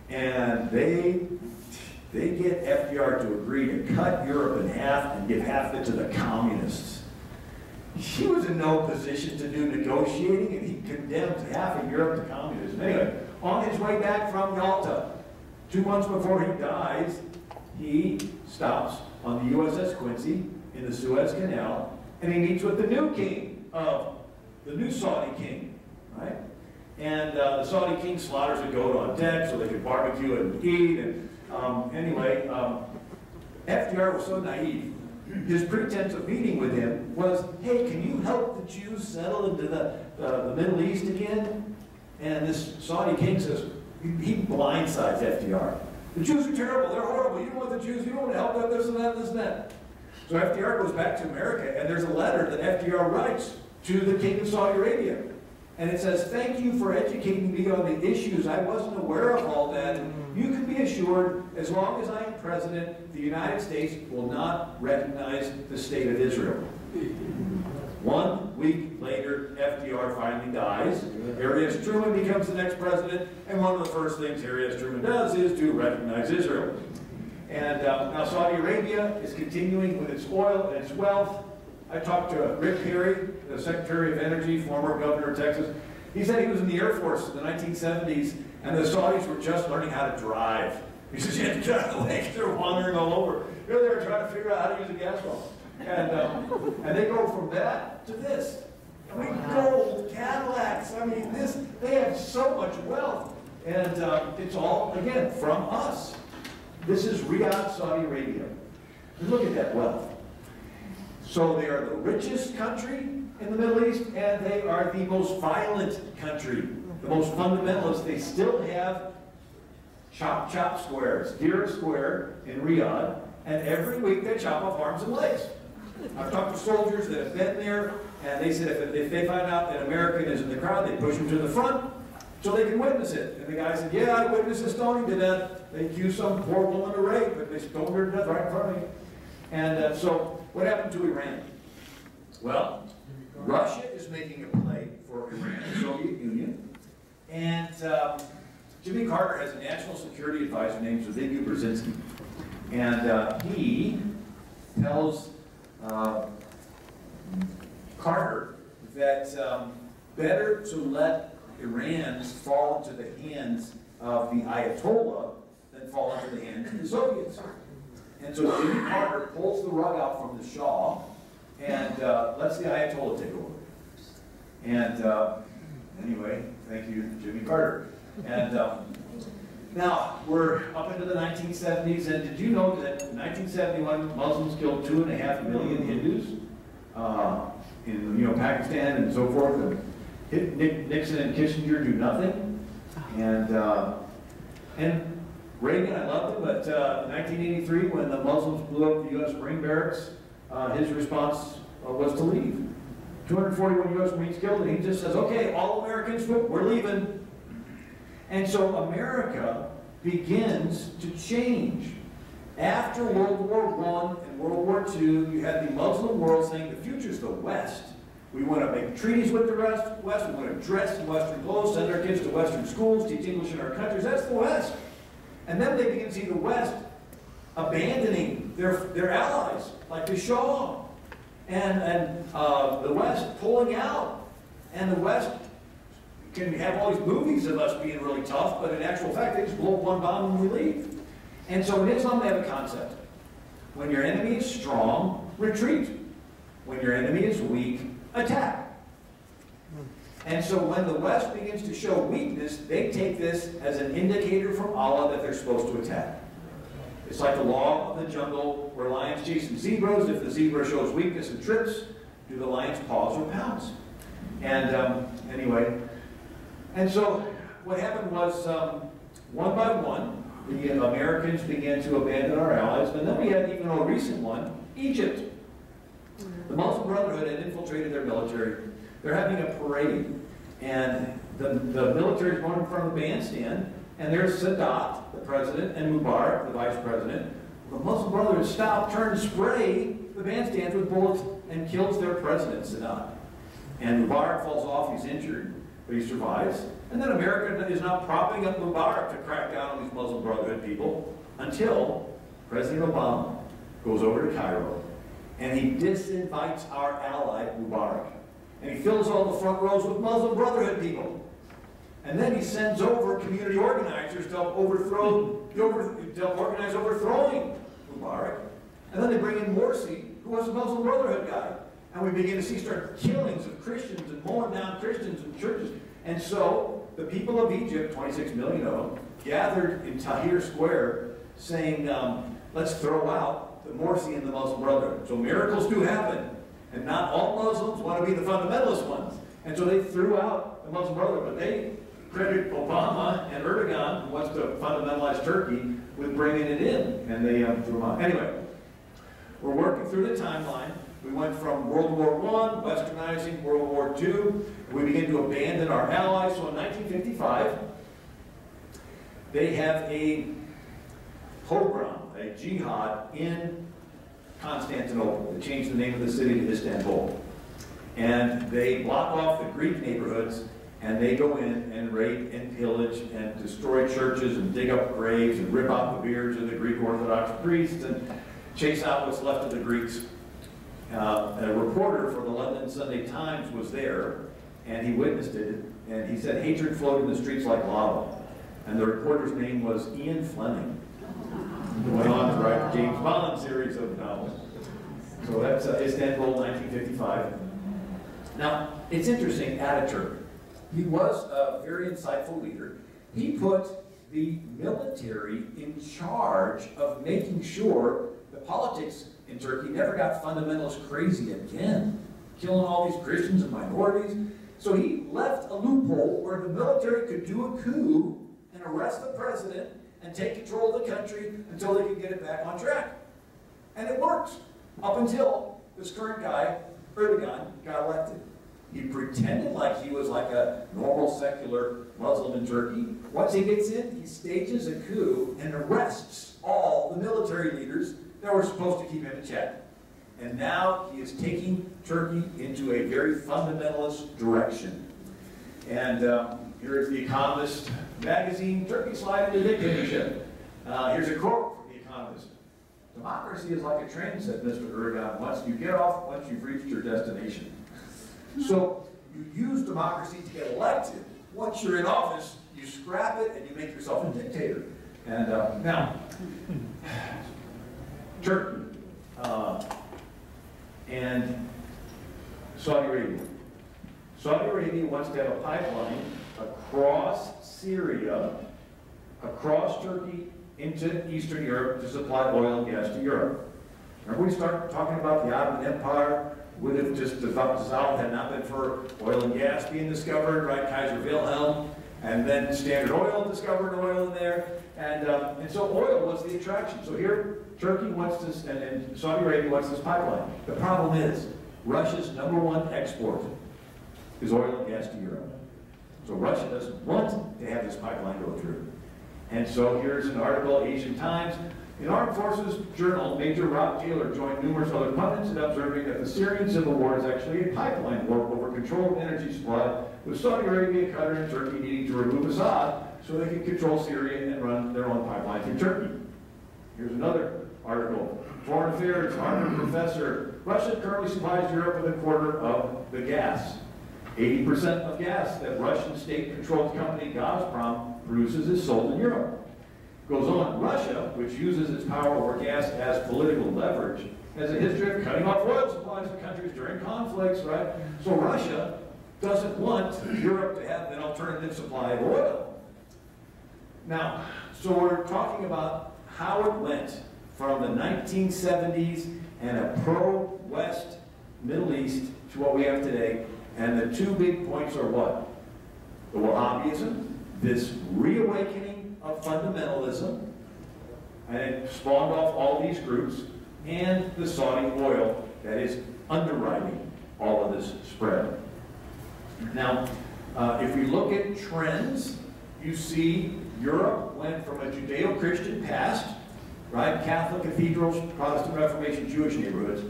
And they get FDR to agree to cut Europe in half and give half of it to the communists. He was in no position to do negotiating, and he condemned half of Europe to communism. Anyway, on his way back from Yalta, 2 months before he dies, he stops on the USS Quincy in the Suez Canal, and he meets with the new king of, the new Saudi king, right? And the Saudi king slaughters a goat on deck so they could barbecue and eat. And anyway, FDR was so naive. His pretense of meeting with him was, hey, can you help the Jews settle into the Middle East again? And this Saudi king says, he blindsides FDR. The Jews are terrible, they're horrible, you don't want the Jews, you don't want to help them, this and that, this and that. So FDR goes back to America, and there's a letter that FDR writes to the king of Saudi Arabia. And it says, thank you for educating me on the issues. I wasn't aware of all that. You can be assured, as long as I am president, the United States will not recognize the state of Israel. 1 week later, FDR finally dies. Harry S. Truman becomes the next president, and one of the first things Harry S. Truman does is to recognize Israel. And now Saudi Arabia is continuing with its oil and its wealth. I talked to Rick Perry, the Secretary of Energy, former governor of Texas. He said he was in the Air Force in the 1970s, and the Saudis were just learning how to drive. He says, you have to get out of the way because they're wandering all over. They're there trying to figure out how to use a gas pump. And they go from that to this. I mean, gold, Cadillacs, I mean, they have so much wealth. And it's all, again, from us. This is Riyadh, Saudi Arabia. Look at that wealth. So they are the richest country in the Middle East, and they are the most violent country, the most fundamentalist. They still have chop squares. Deer Square in Riyadh and every week they chop off arms and legs. I've talked to soldiers that have been there, and they said if they find out that an American is in the crowd, they push him to the front so they can witness it. And the guy said, yeah, I witnessed a stoning to death. They accused some poor woman of rape, but they stoned her to death right in front of me. And so what happened to Iran? Well, Russia is making a play for Iran, the Soviet Union, and Jimmy Carter has a national security advisor named Zbigniew Brzezinski, and he tells Carter that better to let Iran fall into the hands of the Ayatollah than fall into the hands of the Soviets. And so Jimmy Carter pulls the rug out from the Shah and lets the Ayatollah take over. And anyway, thank you, Jimmy Carter. And now we're up into the 1970s, and did you know that in 1971 Muslims killed 2.5 million Hindus in Pakistan and so forth? And Nixon and Kissinger do nothing. And Reagan, I loved him, but in 1983, when the Muslims blew up the U.S. Marine barracks, his response was to leave. 241 U.S. Marines killed, and he just says, okay, all Americans, we're leaving. And so America begins to change. After World War I and World War II, you had the Muslim world saying the future's the West. We want to make treaties with the West. We want to dress in Western clothes, send our kids to Western schools, teach English in our countries. That's the West. And then they begin to see the West abandoning their allies, like the Shah, and the West pulling out. And the West can have all these movies of us being really tough, but in actual fact, they just blow up one bomb and we leave. And so in Islam, they have a concept. When your enemy is strong, retreat. When your enemy is weak, attack. And so when the West begins to show weakness, they take this as an indicator from Allah that they're supposed to attack. It's like the law of the jungle where lions chasing zebras. If the zebra shows weakness and trips, do the lions pause or pounce? And anyway, and so what happened was one by one, the Americans began to abandon our allies, and then we had even a recent one, Egypt. The Muslim Brotherhood had infiltrated their military. They're having a parade, and the military is going in front of the bandstand, and there's Sadat, the president, and Mubarak, the vice president. The Muslim Brotherhood stop, turn, spray the bandstands with bullets, and kills their president, Sadat. And Mubarak falls off, he's injured, but he survives. And then America is now propping up Mubarak to crack down on these Muslim Brotherhood people until President Obama goes over to Cairo, and he disinvites our ally, Mubarak. And he fills all the front rows with Muslim Brotherhood people. And then he sends over community organizers to help organize overthrowing Mubarak. And then they bring in Morsi, who was a Muslim Brotherhood guy. And we begin to see killings of Christians and mowing down Christians and churches. And so the people of Egypt, 26 million of them, gathered in Tahrir Square saying, let's throw out the Morsi and the Muslim Brotherhood. So miracles do happen. And not all Muslims want to be the fundamentalist ones. And so they threw out the Muslim Brotherhood. But they credit Obama and Erdogan, who wants to fundamentalize Turkey, with bringing it in. And they threw them out. Anyway, we're working through the timeline. We went from World War I, westernizing, World War II. We began to abandon our allies. So in 1955, they have a pogrom, a jihad in Constantinople. They changed the name of the city to Istanbul. And they block off the Greek neighborhoods, and they go in and rape and pillage and destroy churches and dig up graves and rip out the beards of the Greek Orthodox priests and chase out what's left of the Greeks. A reporter for the London Sunday Times was there, and he witnessed it, and he said hatred flowed in the streets like lava. And the reporter's name was Ian Fleming. He went on to write the James Bond series of novels. So that's Istanbul, 1955. Now, it's interesting, Ataturk, he was a very insightful leader. He put the military in charge of making sure the politics in Turkey never got fundamentalist crazy again, killing all these Christians and minorities. So he left a loophole where the military could do a coup and arrest the president and take control of the country until they could get it back on track. And it worked up until this current guy, Erdogan, got elected. He pretended like he was like a normal secular Muslim in Turkey. Once he gets in, he stages a coup and arrests all the military leaders that were supposed to keep him in check. And now he is taking Turkey into a very fundamentalist direction. And here is The Economist magazine, Turkey slide into dictatorship. Here's a quote from The Economist. Democracy is like a train, said Mr. Erdogan once. You get off once you've reached your destination. So you use democracy to get elected. Once you're in office, you scrap it and you make yourself a dictator. And now, Turkey and Saudi Arabia. Saudi Arabia wants to have a pipeline across Syria, across Turkey, into Eastern Europe to supply oil and gas to Europe. Remember we started talking about the Ottoman Empire would have just dissolved had not been for oil and gas being discovered, right? Kaiser Wilhelm, and then Standard Oil discovered oil in there, and so oil was the attraction. So here, Turkey wants this, and Saudi Arabia wants this pipeline. The problem is, Russia's #1 export is oil and gas to Europe. So Russia doesn't want to have this pipeline go through. And so here's an article, Asian Times. In Armed Forces Journal, Major Rob Taylor joined numerous other pundits in observing that the Syrian civil war is actually a pipeline war over control of energy supply, with Saudi Arabia, Qatar, and Turkey needing to remove Assad so they can control Syria and run their own pipeline through Turkey. Here's another article. Foreign Affairs, Harvard professor. Russia currently supplies Europe with 1/4 of the gas. 80% of gas that Russian state-controlled company Gazprom produces is sold in Europe. Goes on, Russia, which uses its power over gas as political leverage, has a history of cutting off oil supplies to countries during conflicts, right? So Russia doesn't want Europe to have an alternative supply of oil. Now, so we're talking about how it went from the 1970s and a pro-West Middle East to what we have today. And the two big points are what? The Wahhabism, this reawakening of fundamentalism, and it spawned off all these groups, and the Saudi oil that is underwriting all of this spread. Now, if we look at trends, you see Europe went from a Judeo-Christian past, right? Catholic cathedrals, Protestant Reformation, Jewish neighborhoods.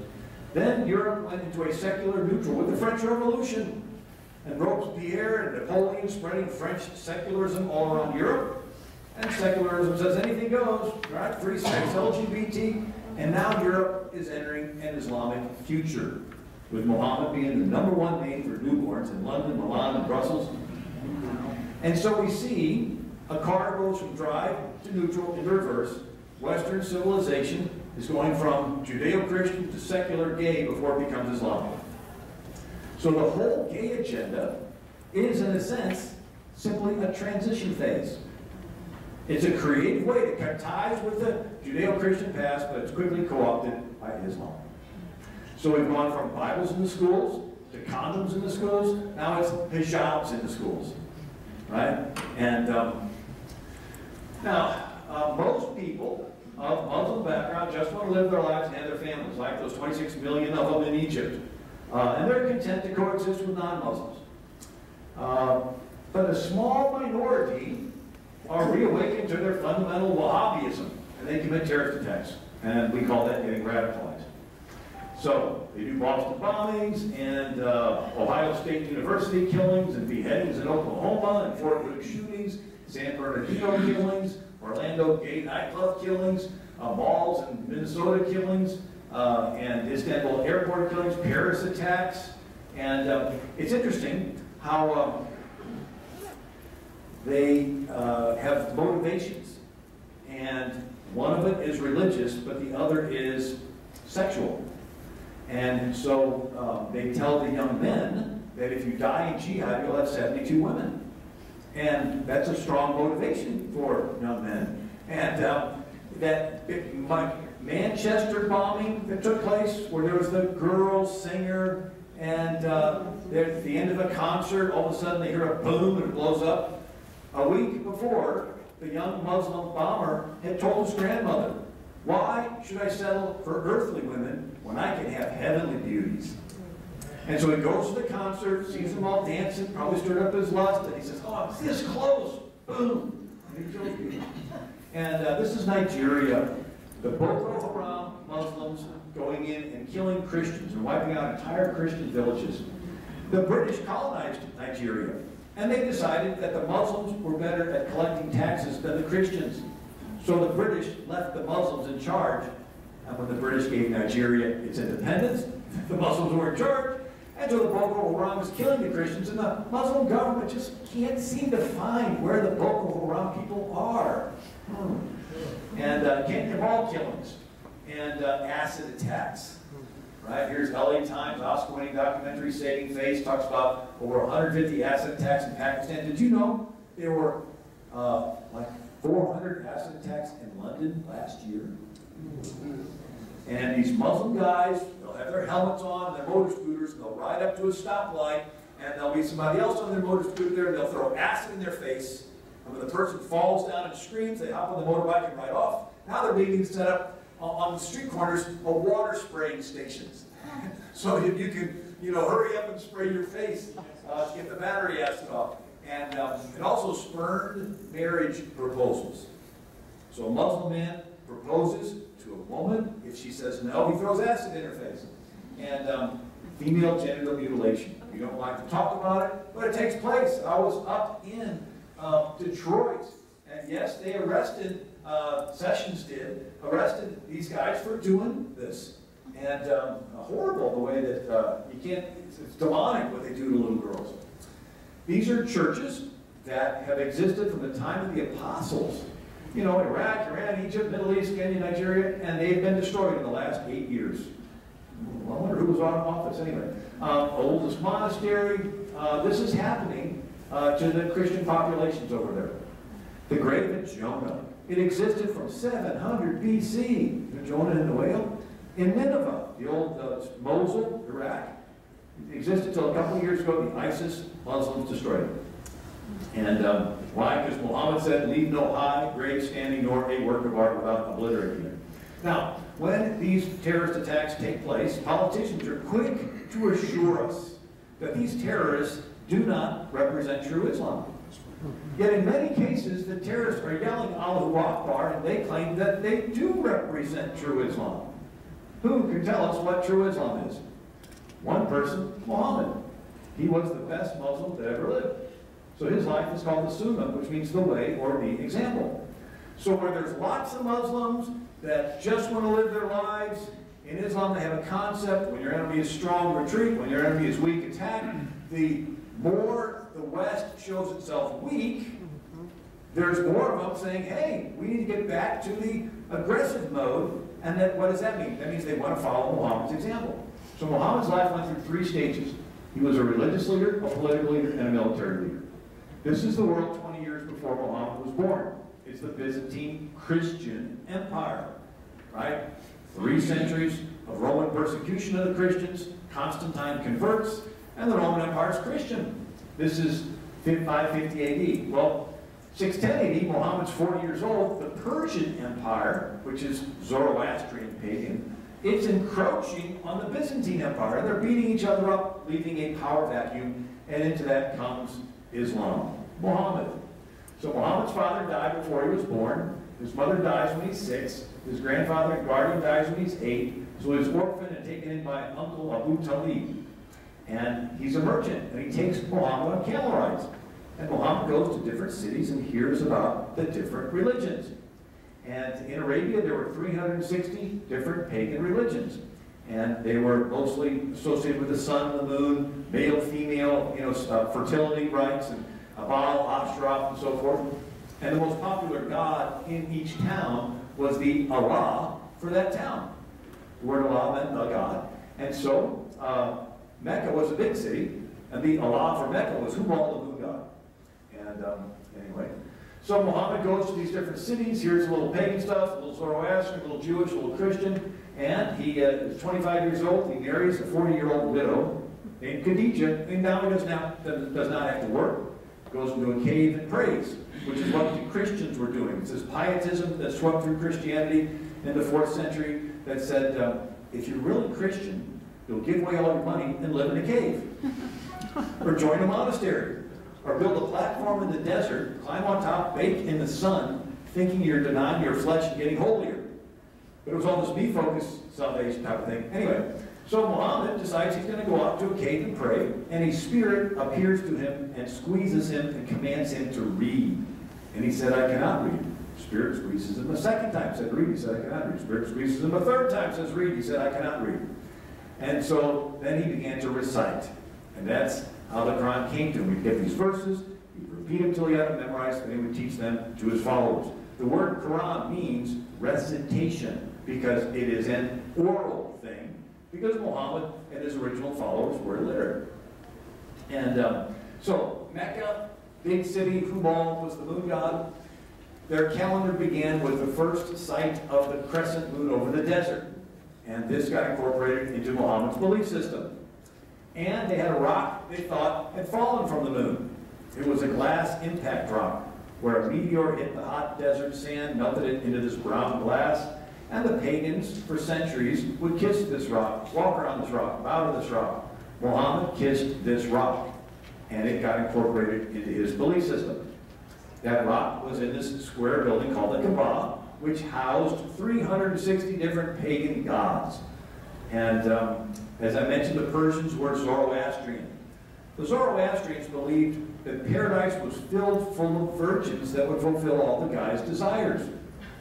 Then Europe went into a secular neutral with the French Revolution, and Robespierre and Napoleon spreading French secularism all around Europe. And secularism says anything goes, right? Free sex, LGBT, and now Europe is entering an Islamic future, with Muhammad being the #1 name for newborns in London, Milan, and Brussels. And so we see a car goes from drive to neutral in reverse. Western civilization is going from Judeo-Christian to secular gay before it becomes Islamic. So the whole gay agenda is, in a sense, simply a transition phase. It's a creative way to cut ties with the Judeo-Christian past, but it's quickly co-opted by Islam. So we've gone from Bibles in the schools to condoms in the schools. Now it's hijabs in the schools, right? And most people of Muslim background just want to live their lives and have their families, like those 26 million of them in Egypt. And they're content to coexist with non-Muslims. But a small minority are reawakened to their fundamental Wahhabism, and they commit terrorist attacks. And we call that getting radicalized. So they do Boston bombings and Ohio State University killings and beheadings in Oklahoma and Fort Hood shootings, San Bernardino killings, Orlando gay nightclub killings, malls in Minnesota killings, and Istanbul airport killings, Paris attacks. And it's interesting how they have motivations. And one of it is religious, but the other is sexual. And so they tell the young men that if you die in jihad, you'll have 72 women. And that's a strong motivation for young men. And that Manchester bombing that took place, where there was the girl singer, and at the end of a concert, all of a sudden they hear a boom and it blows up. A week before, the young Muslim bomber had told his grandmother Why should I settle for earthly women when I can have heavenly beauties? And so he goes to the concert, sees them all dancing, probably stirred up his lust, and he says, oh, I'm this close. Boom. And he kills people. And this is Nigeria. The Boko Haram Muslims going in and killing Christians and wiping out entire Christian villages. The British colonized Nigeria, and they decided that the Muslims were better at collecting taxes than the Christians. So the British left the Muslims in charge, and when the British gave Nigeria its independence, the Muslims were in charge, and so the Boko Haram is killing the Christians, and the Muslim government just can't seem to find where the Boko Haram people are. And can't involve killings and acid attacks. Right? Here's LA Times, Oscar-winning documentary Saving Face, talks about over 150 acid attacks in Pakistan. Did you know there were like 400 acid attacks in London last year? And these Muslim guys, they'll have their helmets on, their motor scooters, and they'll ride up to a stoplight, and there'll be somebody else on their motor scooter there, and they'll throw acid in their face. And when the person falls down and screams, they hop on the motorbike and ride off. Now they're being set up on the street corners of water spraying stations. So you can, hurry up and spray your face to get the battery acid off. And it also spurned marriage proposals. So a Muslim man proposes to a woman. If she says no, he throws acid in her face. And female genital mutilation. We don't like to talk about it, but it takes place. I was up in Detroit, and yes, they arrested, Sessions did, arrested these guys for doing this. And horrible the way that you can't, it's demonic what they do to little girls. These are churches that have existed from the time of the apostles. Iraq, Iran, Egypt, Middle East, Kenya, Nigeria, and they've been destroyed in the last 8 years. I wonder who was on office anyway. Oldest monastery, this is happening to the Christian populations over there. The grave of Jonah, it existed from 700 BC. Jonah and the whale. In Nineveh, the old Mosul, Iraq, it existed until a couple of years ago. The ISIS Muslims destroyed it. And why? Because Muhammad said, leave no high, grave standing, nor a work of art without obliterating it. Now, when these terrorist attacks take place, politicians are quick to assure us that these terrorists do not represent true Islam. Yet in many cases, the terrorists are yelling Allahu Akbar, and they claim that they do represent true Islam. Who can tell us what true Islam is? One person, Muhammad. He was the best Muslim that ever lived. So his life is called the Sunnah, which means the way or the example. So where there's lots of Muslims that just want to live their lives, in Islam they have a concept, when your enemy is strong, retreat, when your enemy is weak, attack. The more the West shows itself weak, there's more of them saying, hey, we need to get back to the aggressive mode. And then what does that mean? That means they want to follow Muhammad's example. So Muhammad's life went through 3 stages. He was a religious leader, a political leader, and a military leader. This is the world 20 years before Muhammad was born. It's the Byzantine Christian Empire, right? 3 centuries of Roman persecution of the Christians, Constantine converts, and the Roman Empire is Christian. This is 550 AD. Well, 610 AD, Muhammad's 40 years old. The Persian Empire, which is Zoroastrian pagan, it's encroaching on the Byzantine Empire. They're beating each other up, leaving a power vacuum, and into that comes Islam. Muhammad. So Muhammad's father died before he was born. His mother dies when he's 6. His grandfather and guardian dies when he's 8. So he's orphaned and taken in by Uncle Abu Talib. And he's a merchant, and he takes Muhammad on camel rides. And Muhammad goes to different cities and hears about the different religions. And in Arabia, there were 360 different pagan religions. And they were mostly associated with the sun and the moon, male, female, fertility rites, and Baal, Ashtaroth, and so forth. And the most popular god in each town was the Allah for that town. The word Allah meant the god. And so Mecca was a big city, and the Allah for Mecca was Hubal, the moon god. And anyway, so Muhammad goes to these different cities. Here's a little pagan stuff, a little Zoroastrian, a little Jewish, a little Christian. And he is 25 years old. He marries a 40-year-old widow named Khadijah. And now he does not have to work. Goes into a cave and prays, which is what the Christians were doing. It's this pietism that swept through Christianity. in the 4th century that said, if you're really Christian, you'll give away all your money and live in a cave. Or join a monastery. Or build a platform in the desert, climb on top, bake in the sun, thinking you're denying your flesh and getting holier. But it was all this me-focused salvation type of thing. Anyway, so Muhammad decides he's going to go out to a cave and pray, and his spirit appears to him and squeezes him and commands him to read. And he said, I cannot read. Spirit squeezes him a second time, said read. He said, I cannot read. Spirit squeezes him a third time, says read. He said, I cannot read. And so then he began to recite. And that's how the Quran came to him. He'd get these verses, he'd repeat them till he had them memorized, and he would teach them to his followers. The word Quran means recitation, because it is an oral thing, because Muhammad and his original followers were illiterate. And so Mecca, big city, Hubal was the moon god. Their calendar began with the first sight of the crescent moon over the desert. And this got incorporated into Muhammad's belief system. And they had a rock they thought had fallen from the moon. It was a glass impact rock, where a meteor hit the hot desert sand, melted it into this brown glass, and the pagans, for centuries, would kiss this rock, walk around this rock, bow to this rock. Muhammad kissed this rock, and it got incorporated into his belief system. That rock was in this square building called the Kaaba, which housed 360 different pagan gods. And as I mentioned, the Persians were Zoroastrian. The Zoroastrians believed that paradise was filled full of virgins that would fulfill all the guy's desires.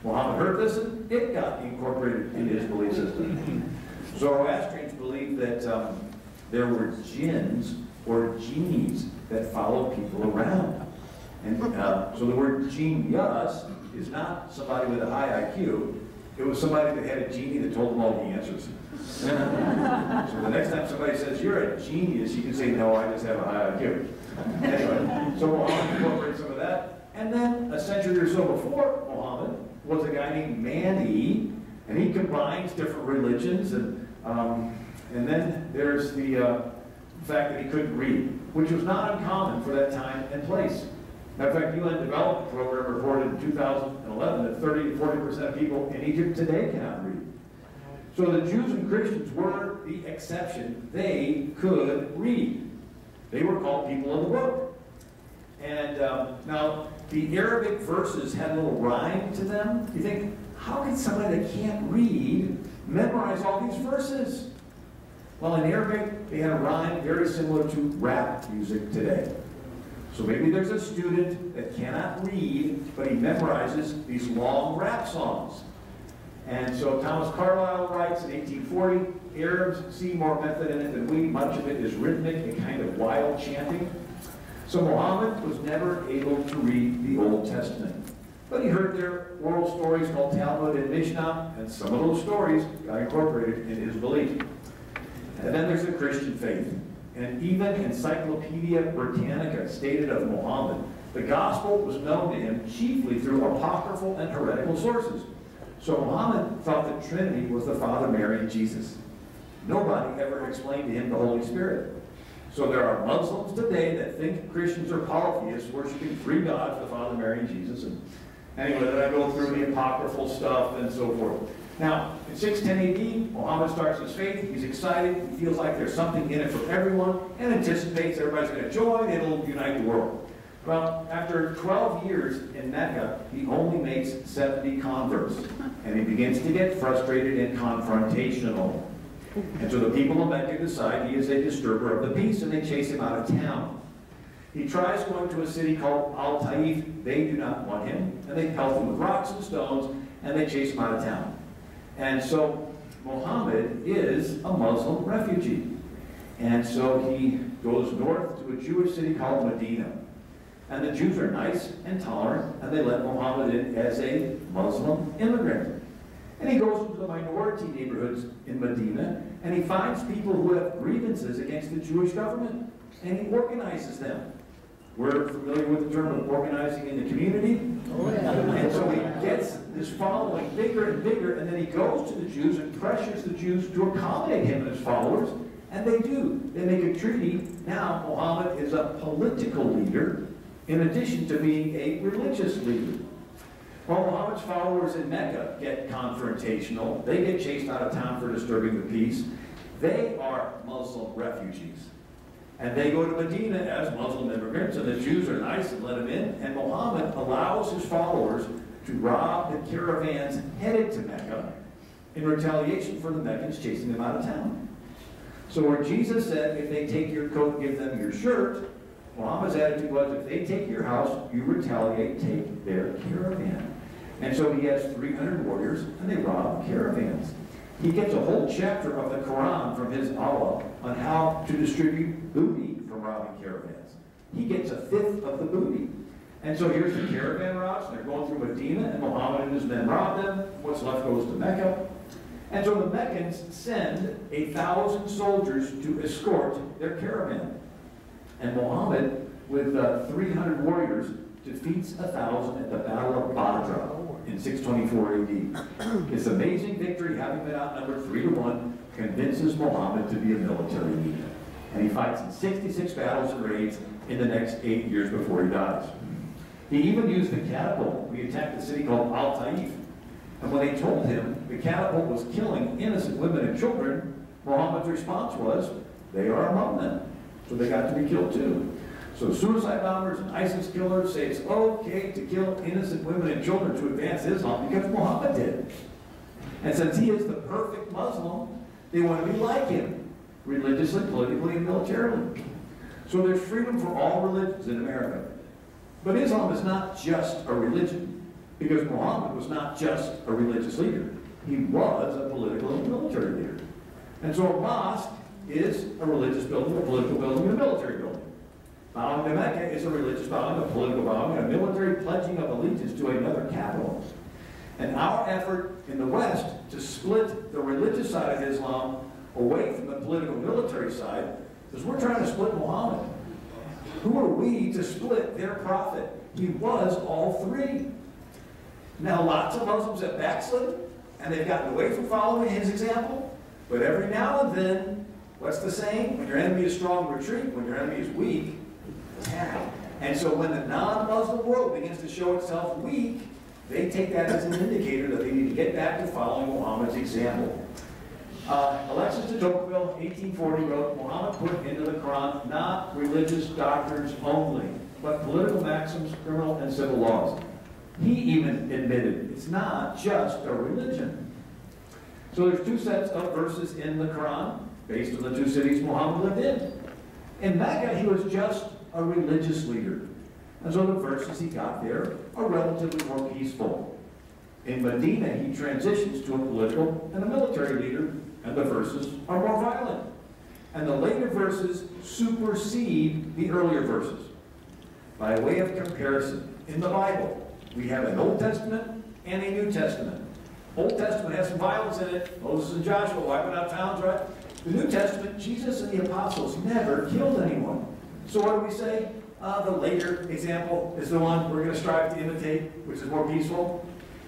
Muhammad heard this, and it got incorporated into his belief system. Zoroastrians believed that there were jinns or genies that followed people around. And so the word genius is not somebody with a high IQ. It was somebody that had a genie that told them all the answers. So the next time somebody says, you're a genius, you can say, no, I just have a high IQ. Anyway, so Muhammad incorporated some of that. And then a century or so before Muhammad was a guy named Mani, and he combines different religions. And then there's the fact that he couldn't read, which was not uncommon for that time and place. Matter of fact, UN Development Program reported in 2011 that 30 to 40% of people in Egypt today cannot read. So the Jews and Christians were the exception. They could read. They were called people of the book. And now, the Arabic verses had a little rhyme to them. You think, how can somebody that can't read memorize all these verses? Well, in Arabic, they had a rhyme very similar to rap music today. So maybe there's a student that cannot read, but he memorizes these long rap songs. And so Thomas Carlyle writes in 1840, Arabs see more method in it than we. Much of it is rhythmic and kind of wild chanting. So Muhammad was never able to read the Old Testament. But he heard their oral stories called Talmud and Mishnah, and some of those stories got incorporated in his belief. And then there's the Christian faith. And even Encyclopedia Britannica stated of Muhammad, the gospel was known to him chiefly through apocryphal and heretical sources. So Muhammad thought that Trinity was the Father, Mary, and Jesus. Nobody ever explained to him the Holy Spirit. So there are Muslims today that think Christians are polytheists, worshiping three gods, the Father, Mary, and Jesus. And anyway, then I go through the apocryphal stuff and so forth. Now, in 610 AD, Muhammad starts his faith. He's excited. He feels like there's something in it for everyone and anticipates everybody's going to join. It'll unite the world. Well, after 12 years in Mecca, he only makes 70 converts. And he begins to get frustrated and confrontational. And so the people of Mecca decide he is a disturber of the peace, and they chase him out of town. He tries going to a city called Al-Taif. They do not want him. And they pelt him with rocks and stones, and they chase him out of town. And so Muhammad is a Muslim refugee. And so he goes north to a Jewish city called Medina. And the Jews are nice and tolerant, and they let Muhammad in as a Muslim immigrant. And he goes into the minority neighborhoods in Medina, and he finds people who have grievances against the Jewish government, and he organizes them. We're familiar with the term of organizing in the community. Oh, yeah. And so he gets this following bigger and bigger, and then he goes to the Jews and pressures the Jews to accommodate him and his followers, and they do. They make a treaty. Now Muhammad is a political leader in addition to being a religious leader. Well, Muhammad's followers in Mecca get confrontational. They get chased out of town for disturbing the peace. They are Muslim refugees. And they go to Medina as Muslim immigrants, and the Jews are nice and let them in. And Muhammad allows his followers to rob the caravans headed to Mecca in retaliation for the Meccans chasing them out of town. So where Jesus said, if they take your coat, give them your shirt, Muhammad's attitude was, if they take your house, you retaliate, take their caravan. And so he has 300 warriors, and they rob caravans. He gets a whole chapter of the Quran from his Allah on how to distribute booty from robbing caravans. He gets a fifth of the booty. And so here's the caravan routes, and they're going through Medina, and Muhammad and his men rob them. What's left goes to Mecca. And so the Meccans send 1,000 soldiers to escort their caravan. And Muhammad, with 300 warriors, defeats 1,000 at the Battle of Badr in 624 AD. This amazing victory, having been outnumbered 3-1, convinces Muhammad to be a military leader. And he fights in 66 battles and raids in the next 8 years before he dies. He even used the catapult. We attacked a city called Al-Taif. And when they told him the catapult was killing innocent women and children, Muhammad's response was, they are among them. So they got to be killed too. So suicide bombers and ISIS killers say it's okay to kill innocent women and children to advance Islam because Muhammad did. And since he is the perfect Muslim, they want to be like him, religiously, politically, and militarily. So there's freedom for all religions in America. But Islam is not just a religion, because Muhammad was not just a religious leader. He was a political and military leader. And so a mosque is a religious building, a political building, and a military building. Bowing to Mecca is a religious bowing, a political bowing, and a military pledging of allegiance to another capital. And our effort in the West to split the religious side of Islam away from the political military side is we're trying to split Muhammad. Who are we to split their prophet? He was all three. Now, lots of Muslims have backslid, and they've gotten away from following his example. But every now and then, what's the saying? When your enemy is strong, retreat. When your enemy is weak, attack. And so when the non-Muslim world begins to show itself weak, they take that as an indicator that they need to get back to following Muhammad's example. Alexis de Tocqueville, 1840, wrote, Muhammad put into the Quran not religious doctrines only, but political maxims, criminal and civil laws. He even admitted it's not just a religion. So there's two sets of verses in the Quran based on the two cities Muhammad lived in. In Mecca, he was just a religious leader. And so the verses he got there are relatively more peaceful. In Medina, he transitions to a political and a military leader, and the verses are more violent. And the later verses supersede the earlier verses. By way of comparison, in the Bible, we have an Old Testament and a New Testament. Old Testament has some violence in it. Moses and Joshua wiping out towns, right? The New Testament, Jesus and the apostles never killed anyone. So what do we say? The later example is the one we're going to strive to imitate, which is more peaceful.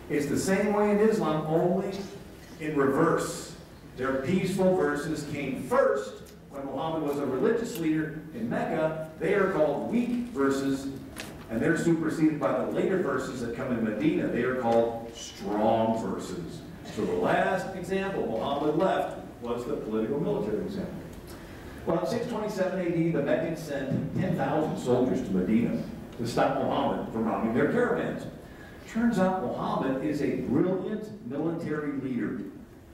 It's the same way in Islam, only in reverse. Their peaceful verses came first when Muhammad was a religious leader in Mecca. They are called weak verses, and they're superseded by the later verses that come in Medina. They are called strong verses. So the last example Muhammad left was the political military example. Well, in 627 AD, the Meccans sent 10,000 soldiers to Medina to stop Muhammad from robbing their caravans. Turns out Muhammad is a brilliant military leader,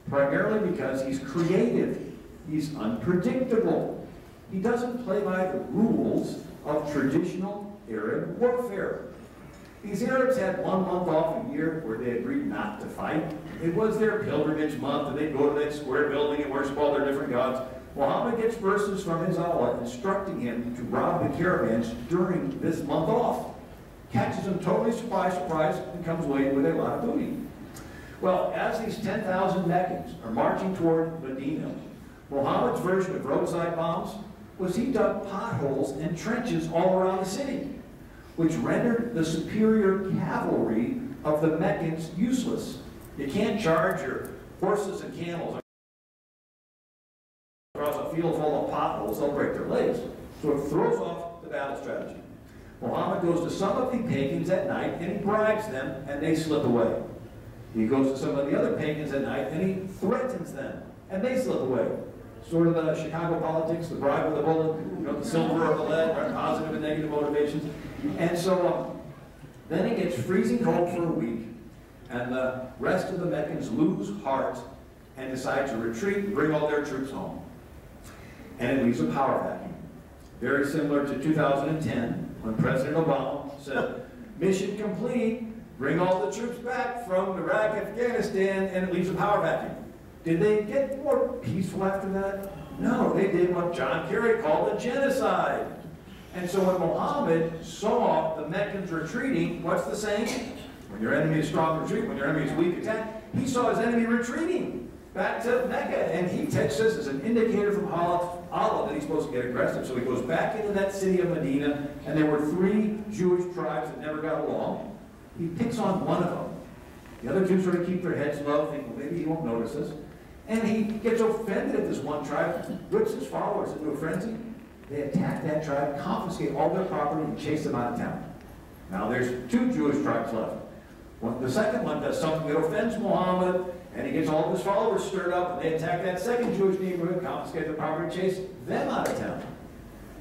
primarily because he's creative. He's unpredictable. He doesn't play by the rules of traditional Arab warfare. These Arabs had 1 month off a year where they agreed not to fight. It was their pilgrimage month, and they'd go to that square building and worship all their different gods. Muhammad gets verses from his Allah instructing him to rob the caravans during this month off. Catches them totally surprised, and comes away with a lot of booty. Well, as these 10,000 Meccans are marching toward Medina, Muhammad's version of roadside bombs was he dug potholes and trenches all around the city, which rendered the superior cavalry of the Meccans useless. You can't charge your horses and camels across a field full of potholes, they'll break their legs. So it throws off the battle strategy. Muhammad goes to some of the pagans at night and he bribes them and they slip away. He goes to some of the other pagans at night and he threatens them and they slip away. Sort of the Chicago politics, the bribe with the bullet, you know, the silver or the lead, right? Positive and negative motivations. And so then it gets freezing cold for a week, and the rest of the Meccans lose heart and decide to retreat and bring all their troops home. And it leaves a power vacuum. Very similar to 2010, when President Obama said, mission complete, bring all the troops back from Iraq, Afghanistan, and it leaves a power vacuum. Did they get more peaceful after that? No, they did what John Kerry called a genocide. And so when Muhammad saw the Meccans retreating, what's the saying? When your enemy is strong, retreat. When your enemy is weak, attack. He saw his enemy retreating back to Mecca. And he takes this as an indicator from Allah that he's supposed to get aggressive. So he goes back into that city of Medina, and there were 3 Jewish tribes that never got along. He picks on one of them. The other 2 sort of keep their heads low, think, well, maybe he won't notice us. And he gets offended at this one tribe, whips his followers into a frenzy. They attack that tribe, confiscate all their property, and chase them out of town. Now there's 2 Jewish tribes left. The second one does something that offends Muhammad, and he gets all of his followers stirred up, and they attack that second Jewish neighborhood, confiscate their property, chase them out of town.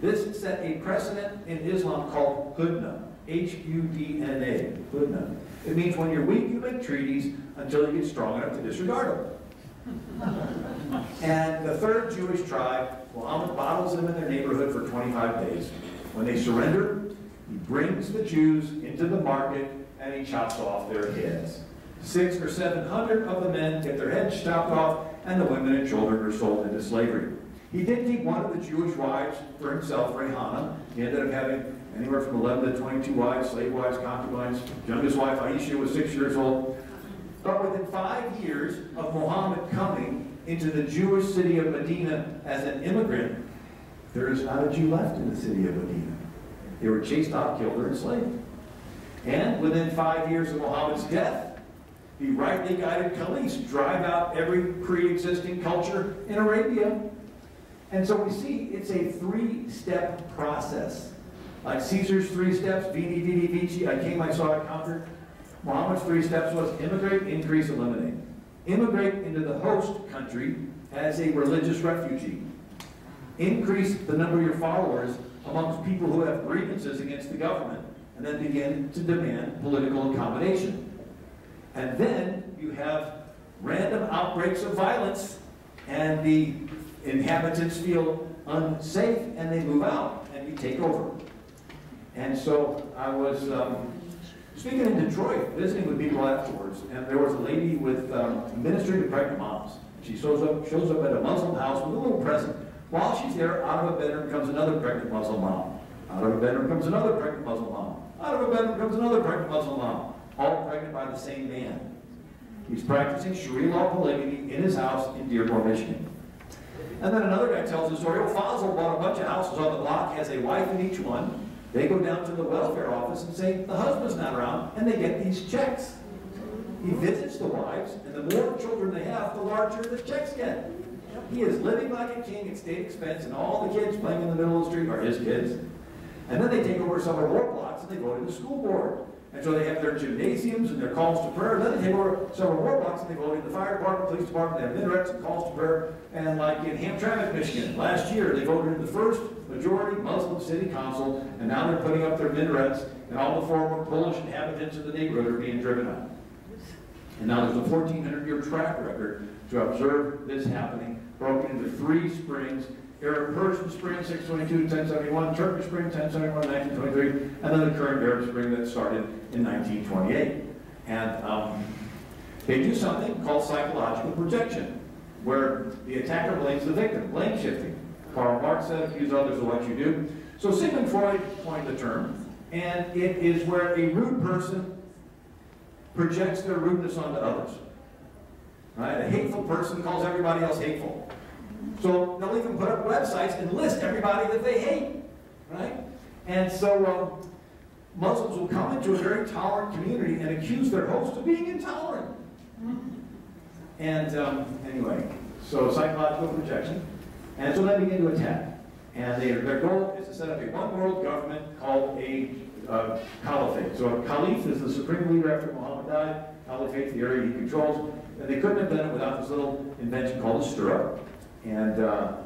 This set a precedent in Islam called Hudna, H-U-D-N-A, Hudna. It means when you're weak, you make treaties until you get strong enough to disregard them. And the third Jewish tribe, Muhammad bottles them in their neighborhood for 25 days. When they surrender, he brings the Jews into the market and he chops off their heads. 600 or 700 of the men get their heads chopped off, and the women and children are sold into slavery. He did keep one of the Jewish wives for himself, Rehana. He ended up having anywhere from 11 to 22 wives, slave wives, concubines. His youngest wife, Aisha, was 6 years old. But within 5 years of Muhammad coming into the Jewish city of Medina as an immigrant, there is not a Jew left in the city of Medina. They were chased out, killed, or enslaved. And within 5 years of Muhammad's death, the rightly guided caliphs drive out every pre-existing culture in Arabia. And so we see it's a 3-step process. Like Caesar's 3 steps, Veni, Vidi, Vici, I came, I saw, I conquered. Muhammad's 3 steps was immigrate, increase, eliminate. Immigrate into the host country as a religious refugee. Increase the number of your followers amongst people who have grievances against the government, and then begin to demand political accommodation. And then you have random outbreaks of violence, and the inhabitants feel unsafe, and they move out, and you take over. And so I was speaking in Detroit, visiting with people afterwards, and there was a lady with ministering to pregnant moms. She shows up at a Muslim house with a little present. While she's there, out of a bedroom comes another pregnant Muslim mom. Out of a bedroom comes another pregnant Muslim mom. Out of a bedroom comes another pregnant Muslim mom. All pregnant by the same man. He's practicing Sharia law polygamy in his house in Dearborn, Michigan. And then another guy tells the story, Fazl bought a bunch of houses on the block, has a wife in each one. They go down to the welfare office and say, the husband's not around, and they get these checks. He visits the wives, and the more children they have, the larger the checks get. He is living like a king at state expense, and all the kids playing in the middle of the street are his kids. And then they take over some of the war blocks, and they vote in the school board. And so they have their gymnasiums and their calls to prayer. And then they take over several war blocks, and they vote in the fire department, police department. They have minarets and calls to prayer. And like in Hamtramck, Michigan, last year, they voted in the first majority Muslim city council, and now they're putting up their minarets, and all the former Polish inhabitants of the neighborhood are being driven out. And now there's a 1,400-year track record to observe this happening, broken into 3 springs: Arab-Persian Spring, 622 to 1071, Turkish Spring, 1071, 1923, and then the current Arab Spring that started in 1928. And they do something called psychological projection, where the attacker blames the victim, blame shifting. Karl Marx said, accuse others of what you do. So Sigmund Freud coined the term, and it is where a rude person projects their rudeness onto others. Right? A hateful person calls everybody else hateful. So they'll even put up websites and list everybody that they hate, right? And so Muslims will come into a very tolerant community and accuse their host of being intolerant. And anyway, so psychological projection. And so they begin to attack. And their goal is to set up a one-world government called a caliphate. So a caliph is the supreme leader after Muhammad died. Caliphate, the area he controls. And they couldn't have done it without this little invention called a stirrup. And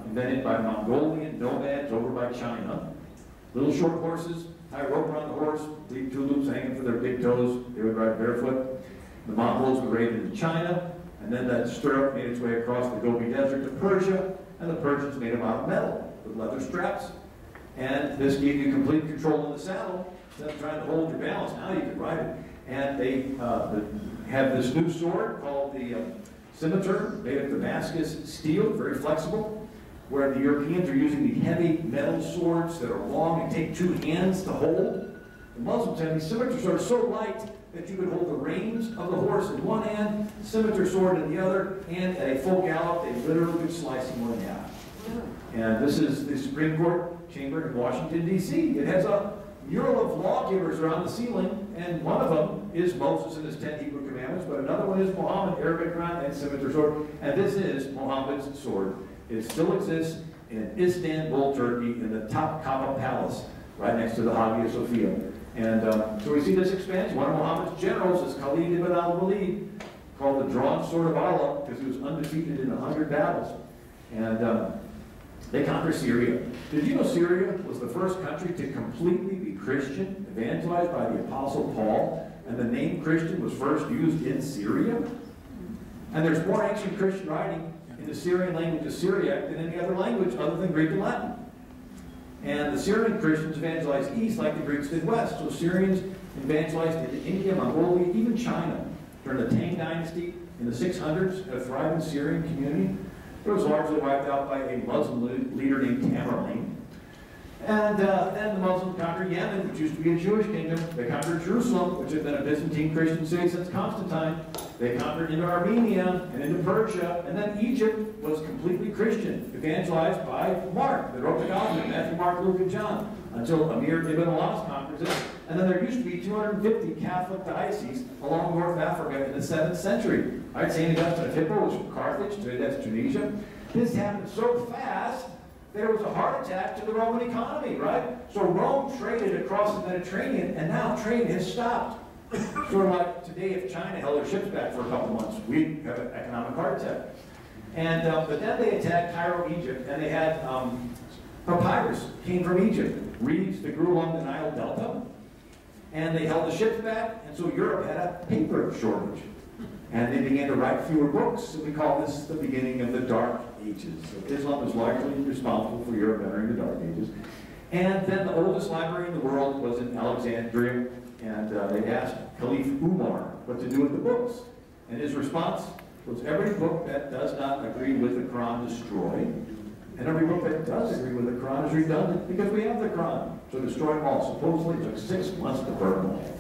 invented by Mongolian nomads over by China. Little short horses, tie a rope around the horse, leave two loops hanging for their big toes. They would ride barefoot. The Mongols would raid into China, and then that stirrup made its way across the Gobi Desert to Persia, and the Persians made them out of metal with leather straps. And this gave you complete control in the saddle. Instead of trying to hold your balance, now you can ride it. And they have this new sword called the scimitar, made of Damascus steel, very flexible, where the Europeans are using the heavy metal swords that are long and take two hands to hold. The Muslims have these scimitar swords so light that you could hold the reins of the horse in one hand, scimitar sword in the other, and at a full gallop, they literally could slice him in half. And this is the Supreme Court chamber in Washington, D.C. It has a mural of lawgivers around the ceiling, and one of them is Moses and his 10 Hebrew commandments, but another one is Muhammad, Arabic Quran, and scimitar sword. And this is Muhammad's sword. It still exists in Istanbul, Turkey, in the Topkapi Palace, right next to the Hagia Sophia. And so we see this expansion. One of Muhammad's generals is Khalid ibn al-Walid, called the Drawn Sword of Allah, because he was undefeated in 100 battles. And they conquered Syria. Did you know Syria was the first country to completely be Christian, evangelized by the Apostle Paul, and the name Christian was first used in Syria? And there's more ancient Christian writing in the Syrian language of Syriac than any other language other than Greek and Latin. And the Syrian Christians evangelized east like the Greeks did west. So Syrians evangelized into India, Mongolia, even China. During the Tang Dynasty in the 600s, a thriving Syrian community. It was largely wiped out by a Muslim leader named Tamerlane. And then the Muslims conquered Yemen, which used to be a Jewish kingdom. They conquered Jerusalem, which had been a Byzantine Christian city since Constantine. They conquered into Armenia and into Persia. And then Egypt was completely Christian, evangelized by Mark, that wrote the Gospel, Matthew, Mark, Luke, and John, until Amir ibn al-As conquers it. And then there used to be 250 Catholic dioceses along North Africa in the 7th century. Right? St. Augustine of Hippo was from Carthage, today that's Tunisia. This happened so fast that it was a heart attack to the Roman economy, right? So Rome traded across the Mediterranean, and now trade has stopped. Sort of like today, if China held their ships back for a couple months, we'd have an economic heart attack. And but then they attacked Cairo, Egypt, and they had papyrus came from Egypt, reeds that grew along the Nile Delta, and they held the ships back, and so Europe had a paper shortage. And they began to write fewer books, and we call this the beginning of the Dark Ages. So Islam is largely responsible for Europe entering the Dark Ages. And then the oldest library in the world was in Alexandria, and they asked Caliph Umar what to do with the books. And his response was, every book that does not agree with the Quran, destroy. And every book that does agree with the Quran is redundant, because we have the Quran. So destroy them all. Supposedly it took 6 months to burn them all.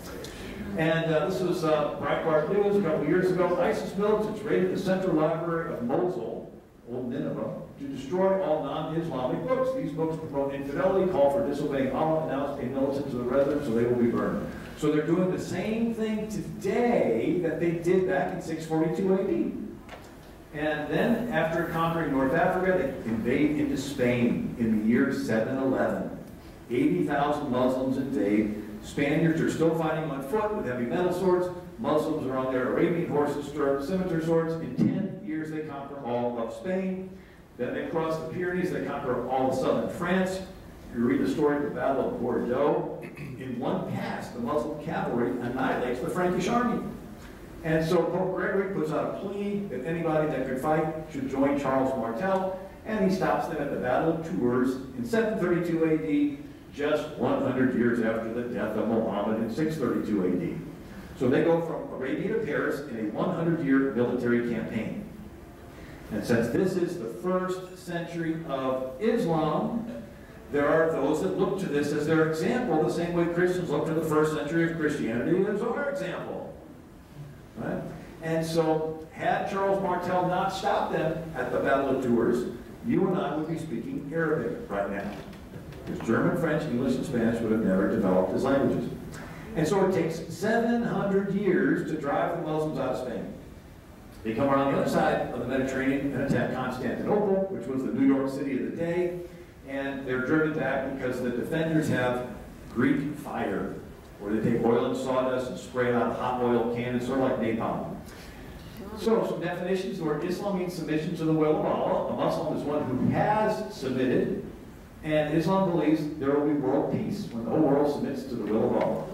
And this was Breitbart News a couple years ago. ISIS militants raided the Central Library of Mosul, Old Nineveh, to destroy all non-Islamic books. These books promote infidelity, call for disobeying Allah, announced a militant to the residents, so they will be burned. So they're doing the same thing today that they did back in 642 AD. And then, after conquering North Africa, they invade into Spain in the year 711. 80,000 Muslims invade. Spaniards are still fighting on foot with heavy metal swords. Muslims are on their Arabian horses, scimitar swords. In 10 years, they conquer all of Spain. Then they cross the Pyrenees. They conquer all of southern France. You read the story of the Battle of Bordeaux. In one pass, the Muslim cavalry annihilates the Frankish army. And so Pope Gregory puts out a plea that anybody that could fight should join Charles Martel, and he stops them at the Battle of Tours in 732 AD, just 100 years after the death of Muhammad in 632 AD. So they go from Arabia to Paris in a 100-year military campaign. And since this is the first century of Islam, there are those that look to this as their example, the same way Christians look to the first century of Christianity as our example. Right? And so, had Charles Martel not stopped them at the Battle of Tours, you and I would be speaking Arabic right now. Because German, French, English, and Spanish would have never developed as languages. And so it takes 700 years to drive the Muslims out of Spain. They come around the other side of the Mediterranean and attack Constantinople, which was the New York City of the day, and they're driven back because the defenders have Greek fire.
where they take oil and sawdust and spray it on a hot oil can, sort of like napalm. So, some definitions where Islam means submission to the will of Allah. A Muslim is one who has submitted, and Islam believes there will be world peace when the whole world submits to the will of Allah.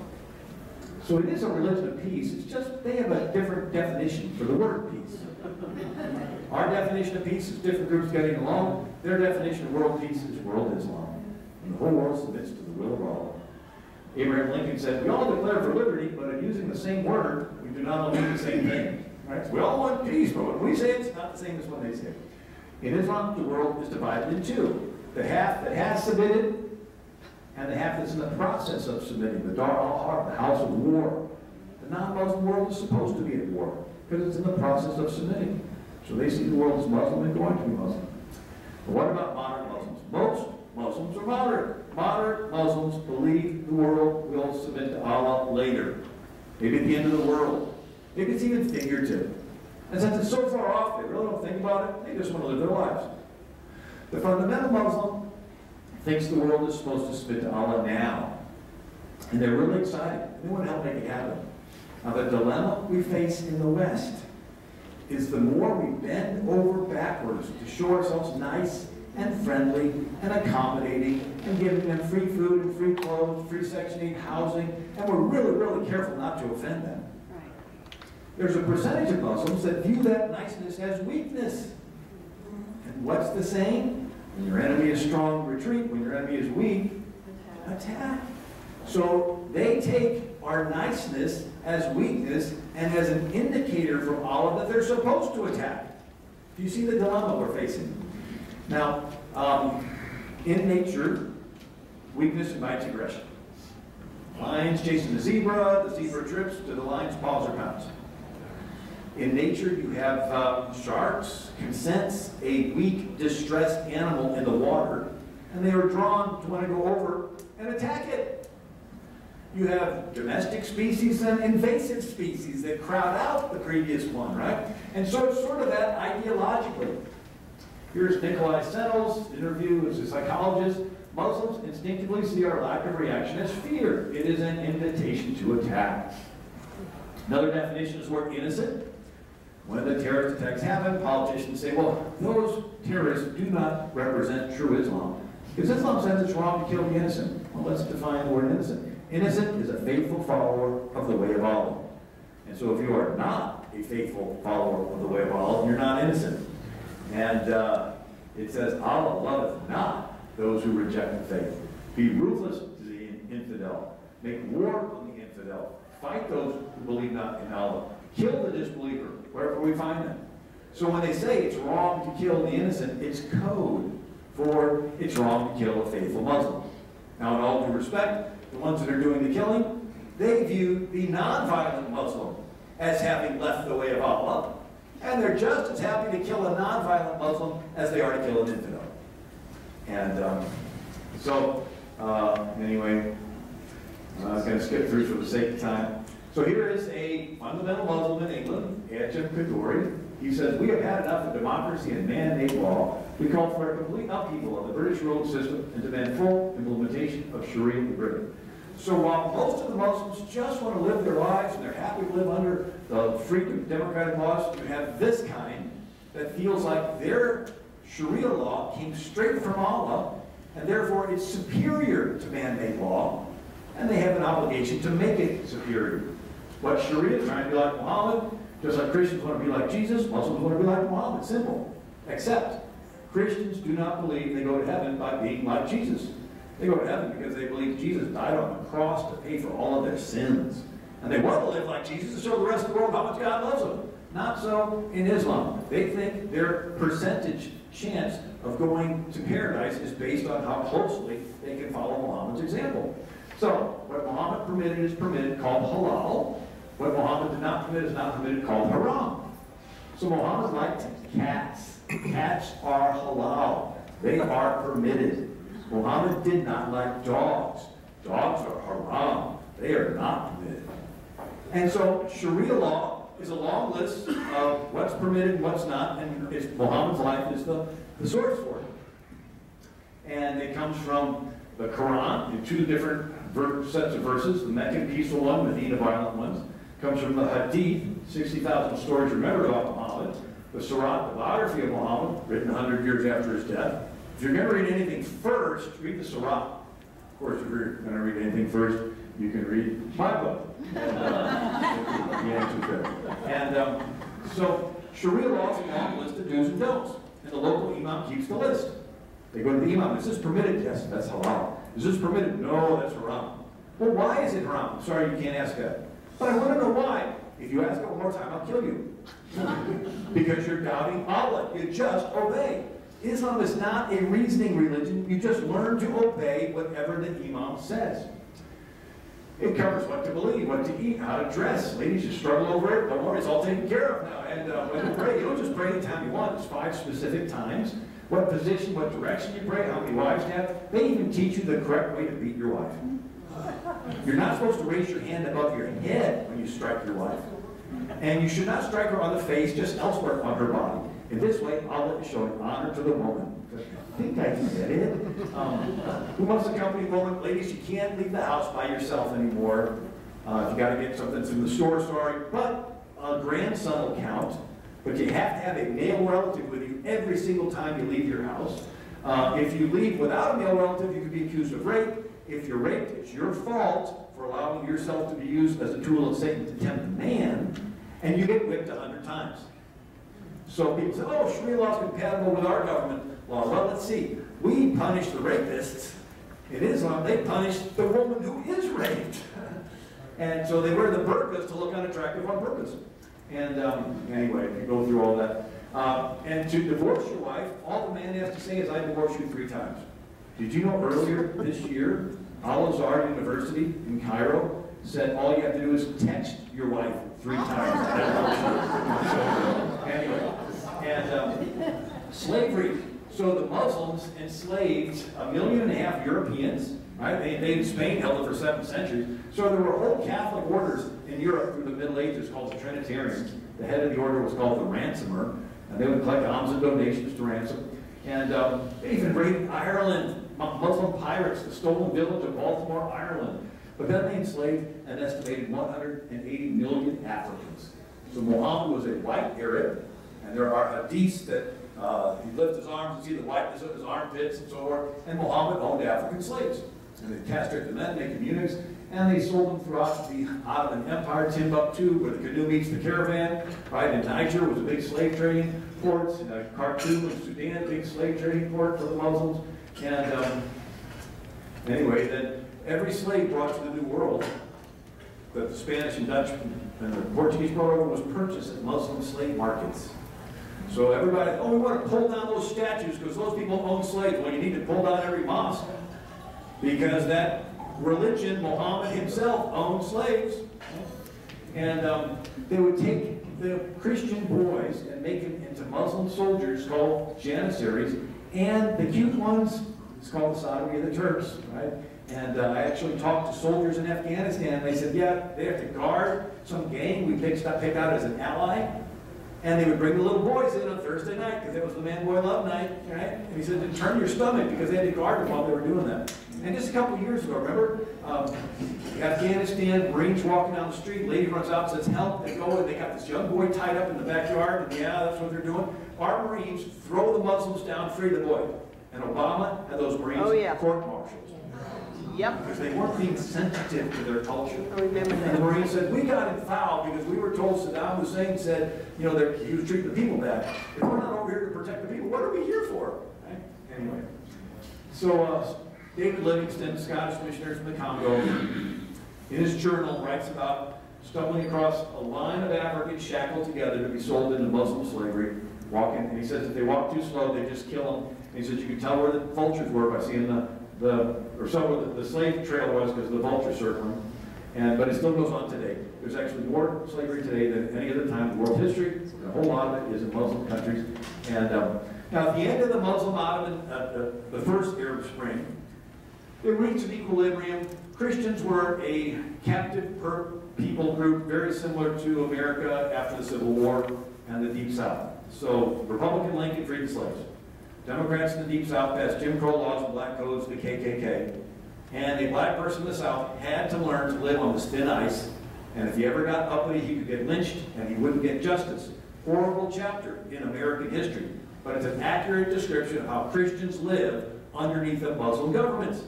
So it is a religion of peace, it's just they have a different definition for the word peace. Our definition of peace is different groups getting along. Their definition of world peace is world Islam. And the whole world submits to the will of Allah. Abraham Lincoln said, we all declare for liberty, but in using the same word, we do not all mean the same thing. Right? So we all want peace, but when we say it, it's not the same as when they say it. In Islam, the world is divided in two. The half that has submitted, and the half that's in the process of submitting. The Dar al-Harb, the house of war. The non-Muslim world is supposed to be at war, because it's in the process of submitting. So they see the world as Muslim and going to be Muslim. But what about moderate Muslims? Most Muslims are moderate. Moderate Muslims believe the world will submit to Allah later. Maybe at the end of the world. Maybe it's even figurative. And since it's so far off, they really don't think about it. They just want to live their lives. The fundamental Muslim thinks the world is supposed to submit to Allah now. And they're really excited. They want to help make it happen. Now the dilemma we face in the West is the more we bend over backwards to show ourselves nice and friendly and accommodating and giving them free food and free clothes, free Section 8 housing, and we're really, really careful not to offend them. There's a percentage of Muslims that view that niceness as weakness. And what's the saying? When your enemy is strong, retreat. When your enemy is weak, attack. So they take our niceness as weakness and as an indicator from Allah that they're supposed to attack. Do you see the dilemma we're facing? Now, in nature, weakness invites aggression. Lions chasing the zebra trips to the lion's paws or pounds. In nature, you have sharks can sense a weak, distressed animal in the water, and they are drawn to want to go over and attack it. You have domestic species and invasive species that crowd out the previous one, right? And so it's sort of that ideologically. Here's Nikolai Senel's interview as a psychologist. Muslims instinctively see our lack of reaction as fear. It is an invitation to attack. Another definition is word innocent. When the terrorist attacks happen, politicians say, well, those terrorists do not represent true Islam. Because Islam says it's wrong to kill the innocent. Well, let's define the word innocent. Innocent is a faithful follower of the way of Allah. And so if you are not a faithful follower of the way of Allah, you're not innocent. And it says, Allah loveth not those who reject the faith. Be ruthless to the infidel. Make war on the infidel. Fight those who believe not in Allah. Kill the disbeliever wherever we find them. So when they say it's wrong to kill the innocent, it's code for it's wrong to kill a faithful Muslim. Now, in all due respect, the ones that are doing the killing, they view the non-violent Muslim as having left the way of Allah, and they're just as happy to kill a non-violent Muslim as they are to kill an infidel. And anyway, I was going to skip through for the sake of time. So here is a fundamental Muslim in England, Ajahn Kaduri. He says, we have had enough of democracy and man-made law. We call for a complete upheaval of the British rule system and demand full implementation of Sharia in Britain. So while most of the Muslims just want to live their lives and they're happy to live under the free democratic laws, you have this kind that feels like their Sharia law came straight from Allah, and therefore it's superior to man-made law, and they have an obligation to make it superior. What Sharia is trying to be like Muhammad, just like Christians want to be like Jesus, Muslims want to be like Muhammad. Simple. Except Christians do not believe they go to heaven by being like Jesus. They go to heaven because they believe Jesus died on the cross to pay for all of their sins. And they want to live like Jesus to show the rest of the world how much God loves them. Not so in Islam. They think their percentage chance of going to paradise is based on how closely they can follow Muhammad's example. So, what Muhammad permitted is permitted, called halal. What Muhammad did not permit is not permitted, called haram. So Muhammad liked cats. Cats are halal. They are permitted. Muhammad did not like dogs. Dogs are haram. They are not permitted. And so Sharia law is a long list of what's permitted and what's not, and Muhammad's life is the source for it. And it comes from the Quran in two different sets of verses. The Meccan peaceful one, Medina violent ones. Comes from the Hadith, 60,000 stories remembered about Muhammad. The Surat, the biography of Muhammad, written 100 years after his death. If you're going to read anything first, read the Surat. Of course, if you're going to read anything first, you can read my book. And so Sharia law is a long list of do's and don'ts, and the local imam keeps the list. They go to the imam. Is this permitted? Yes, that's halal. Is this permitted? No, that's haram. Well, why is it haram? Sorry, you can't ask that. But I want to know why. If you ask it one more time, I'll kill you. Because you're doubting Allah. You just obey. Islam is not a reasoning religion. You just learn to obey whatever the imam says. It covers what to believe, what to eat, how to dress. Ladies, you struggle over it. Don't worry, it's all taken care of now. And when you pray, you don't just pray anytime you want. It's 5 specific times. What position, what direction you pray, how many wives you have. They even teach you the correct way to beat your wife. You're not supposed to raise your hand above your head when you strike your wife. And you should not strike her on the face, just elsewhere on her body. In this way, Allah is showing honor to the woman. I think I can get it. Who wants to accompany a woman? Ladies, you can't leave the house by yourself anymore. If you got to get something from the store, sorry. But a grandson will count. But you have to have a male relative with you every single time you leave your house. If you leave without a male relative, you could be accused of rape. If you're raped, it's your fault for allowing yourself to be used as a tool of Satan to tempt a man, and you get whipped 100 times. So people say, oh, Sharia law is compatible with our government law. Well, let's see. We punish the rapists. In Islam, they punish the woman who is raped. And so they wear the burqas to look unattractive on purpose. And anyway, you go through all that. And to divorce your wife, all the man has to say is, I divorce you 3 times. Did you know earlier this year, Al-Azhar University in Cairo said all you have to do is text your wife 3 times. Anyway, and slavery. So the Muslims enslaved 1.5 million Europeans, right? They invaded Spain, held it for 7 centuries. So there were whole Catholic orders in Europe through the Middle Ages called the Trinitarians. The head of the order was called the ransomer, and they would collect alms and donations to ransom. And they even raided Ireland. Muslim pirates, the stolen village of Baltimore, Ireland. But then they enslaved an estimated 180 million Africans. So Muhammad was a white Arab, and there are hadiths that he lifts his arms and see the whiteness of his armpits and so forth. And Muhammad owned African slaves. And they castrated the men, make them eunuchs, and they sold them throughout the Ottoman Empire, Timbuktu, where the canoe meets the caravan. Right in Niger was a big slave trading port. Khartoum in Sudan, big slave trading port for the Muslims. And anyway, then every slave brought to the New World that the Spanish and Dutch and the Portuguese brought over was purchased at Muslim slave markets. So everybody, oh, we want to pull down those statues because those people own slaves. Well, you need to pull down every mosque because that religion, Muhammad himself, owned slaves. And they would take the Christian boys and make them into Muslim soldiers called Janissaries. And the cute ones, it's called the sodomy of the Turks, right? And I actually talked to soldiers in Afghanistan, and they said, yeah, they have to guard some gang we picked out as an ally. And they would bring the little boys in on Thursday night, because it was the man-boy love night, right? And he said, to turn your stomach, because they had to guard them while they were doing that. And just a couple of years ago, remember? Afghanistan, Marines walking down the street, lady runs out and says, help, they go, and they got this young boy tied up in the backyard, and yeah, that's what they're doing. Our Marines throw the Muslims down, free the boy. And Obama had those Marines court-martialed.
Yep.
Because they weren't being sensitive to their culture.
I remember that.
And the Marines said, we got him fouled because we were told Saddam Hussein said, you know, he was treating the people bad. If we're not over here to protect the people, what are we here for? Right? Anyway. So David Livingston, Scottish missionary from the Congo, in his journal writes about stumbling across a line of Africans shackled together to be sold into Muslim slavery, walking, and he says if they walk too slow, they just kill them. And he says you can tell where the vultures were by seeing or somewhere the slave trail was because the vultures circling. But it still goes on today. There's actually more slavery today than any other time in world history. A whole lot of it is in Muslim countries. And now at the end of the Muslim Ottoman, the first Arab Spring, they reached an equilibrium. Christians were a captive people group very similar to America after the Civil War and the Deep South. So Republican Lincoln freed the slaves. Democrats in the Deep South passed Jim Crow laws and black codes, the KKK. And a black person in the South had to learn to live on this thin ice. And if he ever got uppity, he could get lynched and he wouldn't get justice. Horrible chapter in American history. But it's an accurate description of how Christians live underneath a Muslim government.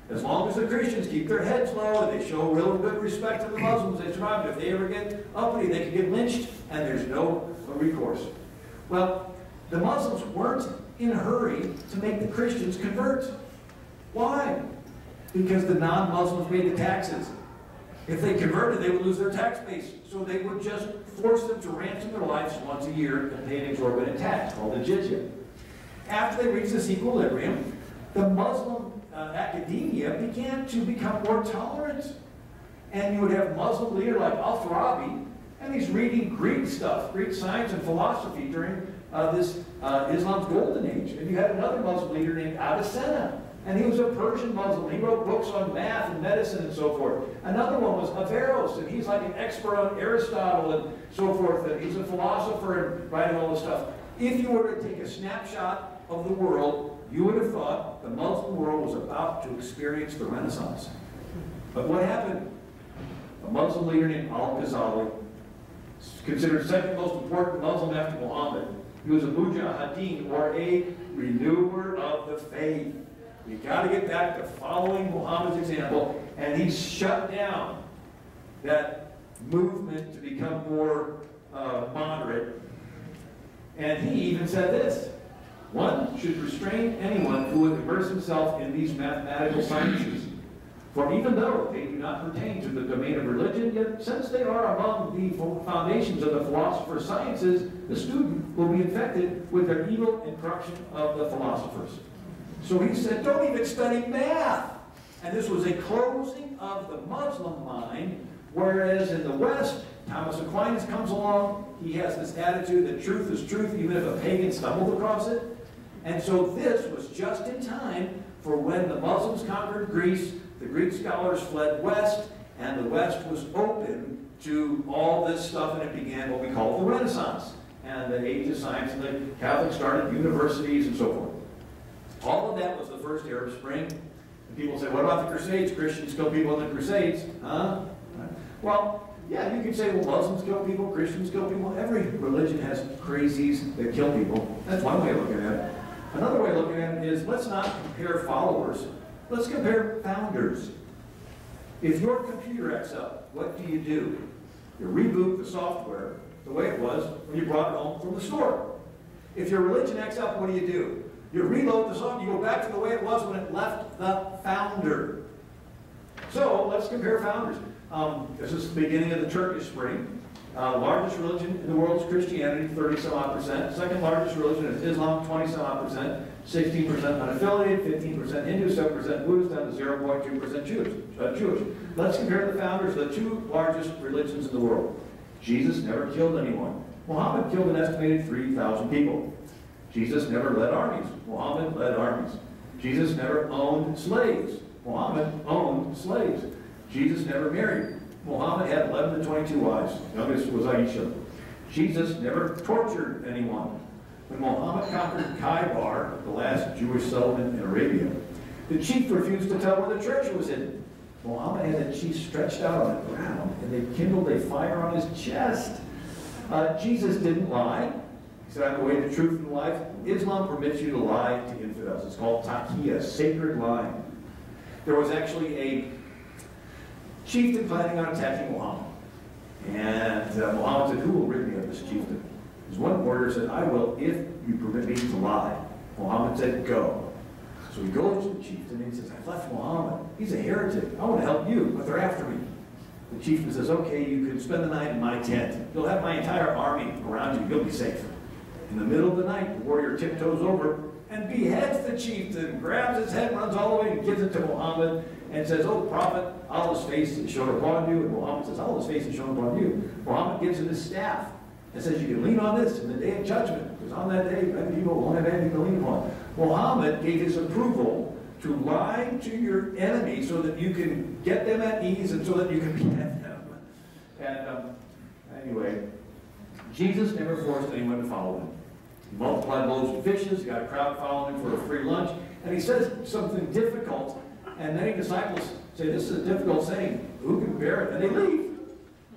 As long as the Christians keep their heads low and they show real good respect to the Muslims, they survive. If they ever get uppity, they can get lynched and there's no recourse. Well, the Muslims weren't in a hurry to make the Christians convert. Why? Because the non-Muslims paid the taxes. If they converted, they would lose their tax base. So they would just force them to ransom their lives once a year and pay an exorbitant tax called the jizya. After they reached this equilibrium, the Muslim academia began to become more tolerant. And you would have a Muslim leader like Al-Farabi, and he's reading Greek stuff, Greek science and philosophy during Islam's golden age. And you had another Muslim leader named Avicenna, and he was a Persian Muslim. He wrote books on math and medicine and so forth. Another one was Averroes, and he's like an expert on Aristotle and so forth, and he's a philosopher and writing all this stuff. If you were to take a snapshot of the world, you would have thought the Muslim world was about to experience the Renaissance. But what happened? A Muslim leader named Al-Ghazali, considered second most important Muslim after Muhammad. He was a mujahideen, or a renewer of the faith. You've got to get back to following Muhammad's example, and he shut down that movement to become more moderate. And he even said this: one should restrain anyone who would immerse himself in these mathematical sciences. For even though they do not pertain to the domain of religion, yet since they are among the foundations of the philosopher's sciences, the student will be infected with their evil and corruption of the philosophers. So he said, don't even study math. And this was a closing of the Muslim mind, whereas in the West, Thomas Aquinas comes along. He has this attitude that truth is truth, even if a pagan stumbled across it. And so this was just in time for when the Muslims conquered Greece. The Greek scholars fled west, and the West was open to all this stuff, and it began what we call the Renaissance, and the age of science, and the Catholics started universities and so forth. All of that was the first Arab Spring. And people say, what about the Crusades? Christians kill people in the Crusades. Huh? Well, yeah, you could say, well, Muslims kill people, Christians kill people. Every religion has crazies that kill people. That's one way of looking at it. Another way of looking at it is, let's not compare followers. Let's compare founders. If your computer acts up, what do? You reboot the software the way it was when you brought it home from the store. If your religion acts up, what do? You reload the software, you go back to the way it was when it left the founder. So let's compare founders. This is the beginning of the Turkish Spring. Largest religion in the world is Christianity, 30-some-odd%. Second largest religion is Islam, 20-some-odd%. 16% unaffiliated, 15% Hindu, 7% Buddhist, down to 0.2% Jewish. Let's compare the founders of the two largest religions in the world. Jesus never killed anyone. Muhammad killed an estimated 3,000 people. Jesus never led armies. Muhammad led armies. Jesus never owned slaves. Muhammad owned slaves. Jesus never married. Muhammad had 11 to 22 wives. Youngest was Aisha. Jesus never tortured anyone. When Muhammad conquered Khaybar, the last Jewish settlement in Arabia, the chief refused to tell where the treasure was hidden. Muhammad had the chief stretched out on the ground, and they kindled a fire on his chest. Jesus didn't lie. He said, I'm the way, the truth, and the life. Islam permits you to lie to infidels. It's called taqiyya, sacred lying. There was actually a chieftain planning on attacking Muhammad. And Muhammad said, who will rid me of this chieftain? His one warrior said, I will if you permit me to lie. Muhammad said, go. So he goes to the chieftain and he says, I've left Muhammad. He's a heretic. I want to help you, but they're after me. The chieftain says, okay, you can spend the night in my tent. You'll have my entire army around you. You'll be safe. In the middle of the night, the warrior tiptoes over and beheads the chieftain, grabs his head, runs all the way and gives it to Muhammad and says, oh, prophet, Allah's face is shown upon you. And Muhammad says, Allah's face is shown upon you. Muhammad gives him his staff and says, you can lean on this in the day of judgment, because on that day, people won't have anything to lean upon. Muhammad gave his approval to lie to your enemy so that you can get them at ease and so that you can behead them. And anyway, Jesus never forced anyone to follow him. He multiplied loaves and fishes, he got a crowd following him for a free lunch, and he says something difficult And many disciples say, this is a difficult saying. Who can bear it? And they leave.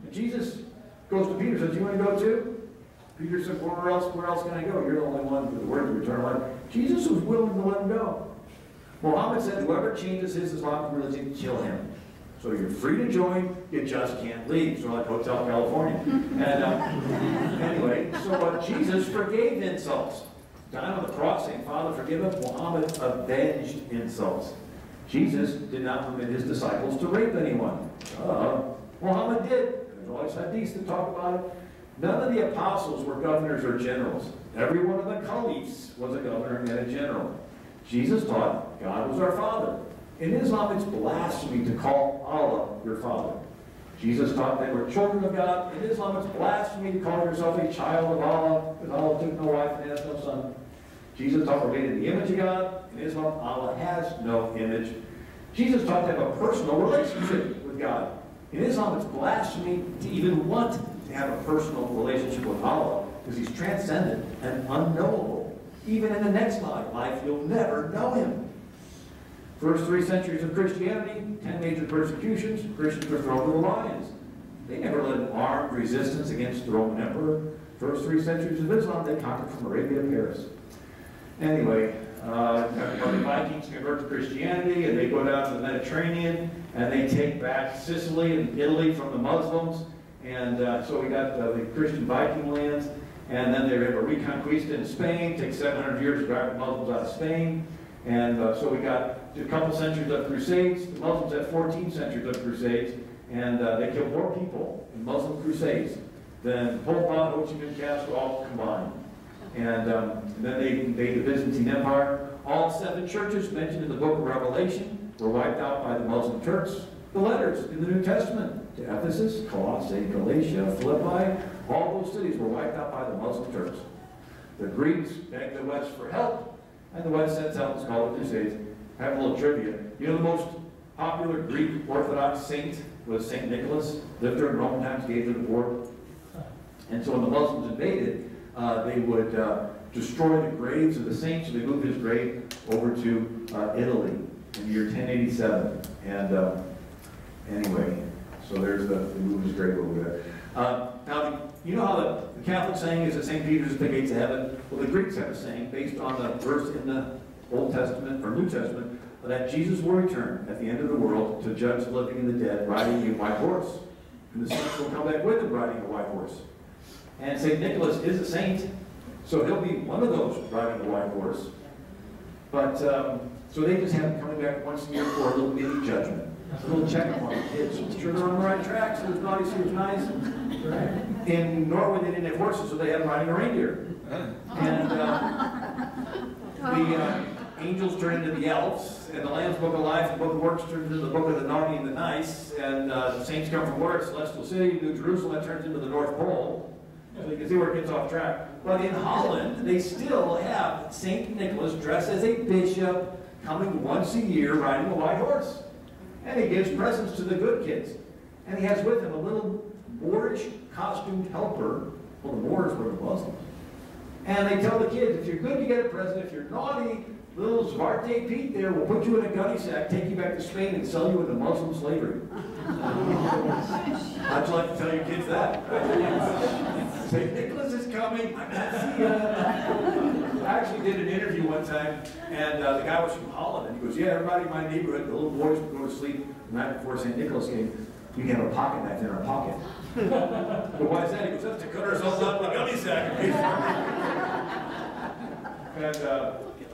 And Jesus goes to Peter and says, do you want to go too? Peter said, where else can I go? You're the only one with the word of eternal life. Jesus was willing to let him go. Muhammad said, whoever changes his Islamic religion, kill him. So you're free to join, you just can't leave. So like Hotel California. And anyway, so Jesus forgave insults. Died on the cross saying, Father, forgive us. Muhammad avenged insults. Jesus did not permit his disciples to rape anyone. Muhammad did. There's always hadiths that talk about it. None of the apostles were governors or generals. Every one of the caliphs was a governor and a general. Jesus taught God was our Father. In Islam, it's blasphemy to call Allah your Father. Jesus taught they were children of God. In Islam, it's blasphemy to call yourself a child of Allah, because Allah took no wife and has no son. Jesus taught we're made in the image of God. In Islam, Allah has no image. Jesus taught to have a personal relationship with God. In Islam, it's blasphemy to even want to have a personal relationship with Allah, because he's transcendent and unknowable. Even in the next life, you'll never know him. First 3 centuries of Christianity, 10 major persecutions, Christians were thrown to the lions. They never led armed resistance against the Roman emperor. First 3 centuries of Islam, they conquered from Arabia to Paris. Anyway, the Vikings convert to Christianity, and they go down to the Mediterranean, and they take back Sicily and Italy from the Muslims. And so we got the Christian Viking lands, and then they have a reconquista in Spain, takes 700 years to drive the Muslims out of Spain. And so we got a couple centuries of crusades. The Muslims had 14 centuries of crusades, and they killed more people in Muslim crusades than Pol Pot, Ho Chi Minh, Castro, all combined. And then they invaded the Byzantine Empire. All 7 churches mentioned in the book of Revelation were wiped out by the Muslim Turks. The letters in the New Testament to Ephesus, Colossae, Galatia, Philippi, all those cities were wiped out by the Muslim Turks. The Greeks begged the West for help, and the West sends out what's called the Crusades. I have a little trivia. You know the most popular Greek Orthodox saint was St. Nicholas. Lived during Roman times, gave to the poor. And so when the Muslims invaded, they would destroy the graves of the saints, so they moved his grave over to Italy in the year 1087. And anyway, so there's they moved his grave over there. Now, you know how the Catholic saying is that St. Peter's is the gates of heaven? Well, the Greeks have a saying based on the verse in the Old Testament or New Testament that Jesus will return at the end of the world to judge the living and the dead riding a white horse. And the saints will come back with him riding a white horse. And St. Nicholas is a saint, so he'll be one of those riding a white horse. But, so they just have him coming back once a year for a little mini judgment. A little check-up on the kids. Make sure they're on the right track, so it's naughty, so it's nice. In Norway, they didn't have horses, so they had them riding a reindeer. And the angels turned into the elves, and the Lamb's Book of Life and Book of Works turned into the Book of the Naughty and the Nice, and the saints come from where? Celestial City, New Jerusalem, that turns into the North Pole. So you can see where it gets off track. But in Holland, they still have St. Nicholas dressed as a bishop, coming once a year riding a white horse. And he gives presents to the good kids. And he has with him a little Moorish costumed helper. Well, the Moors were the Muslims. And they tell the kids, if you're good, you get a present. If you're naughty, little Zwarte Piet there will put you in a gunny sack, take you back to Spain, and sell you into Muslim slavery. How'd you like to tell your kids that? St. Nicholas is coming. I'm not seeing you. I actually did an interview one time, and the guy was from Holland, and he goes, yeah, everybody in my neighborhood, the little boys would go to sleep the night before St. Nicholas came. We can have a pocket knife in our pocket. But why is that? He goes, that's to cut ourselves out in a gunny sack. And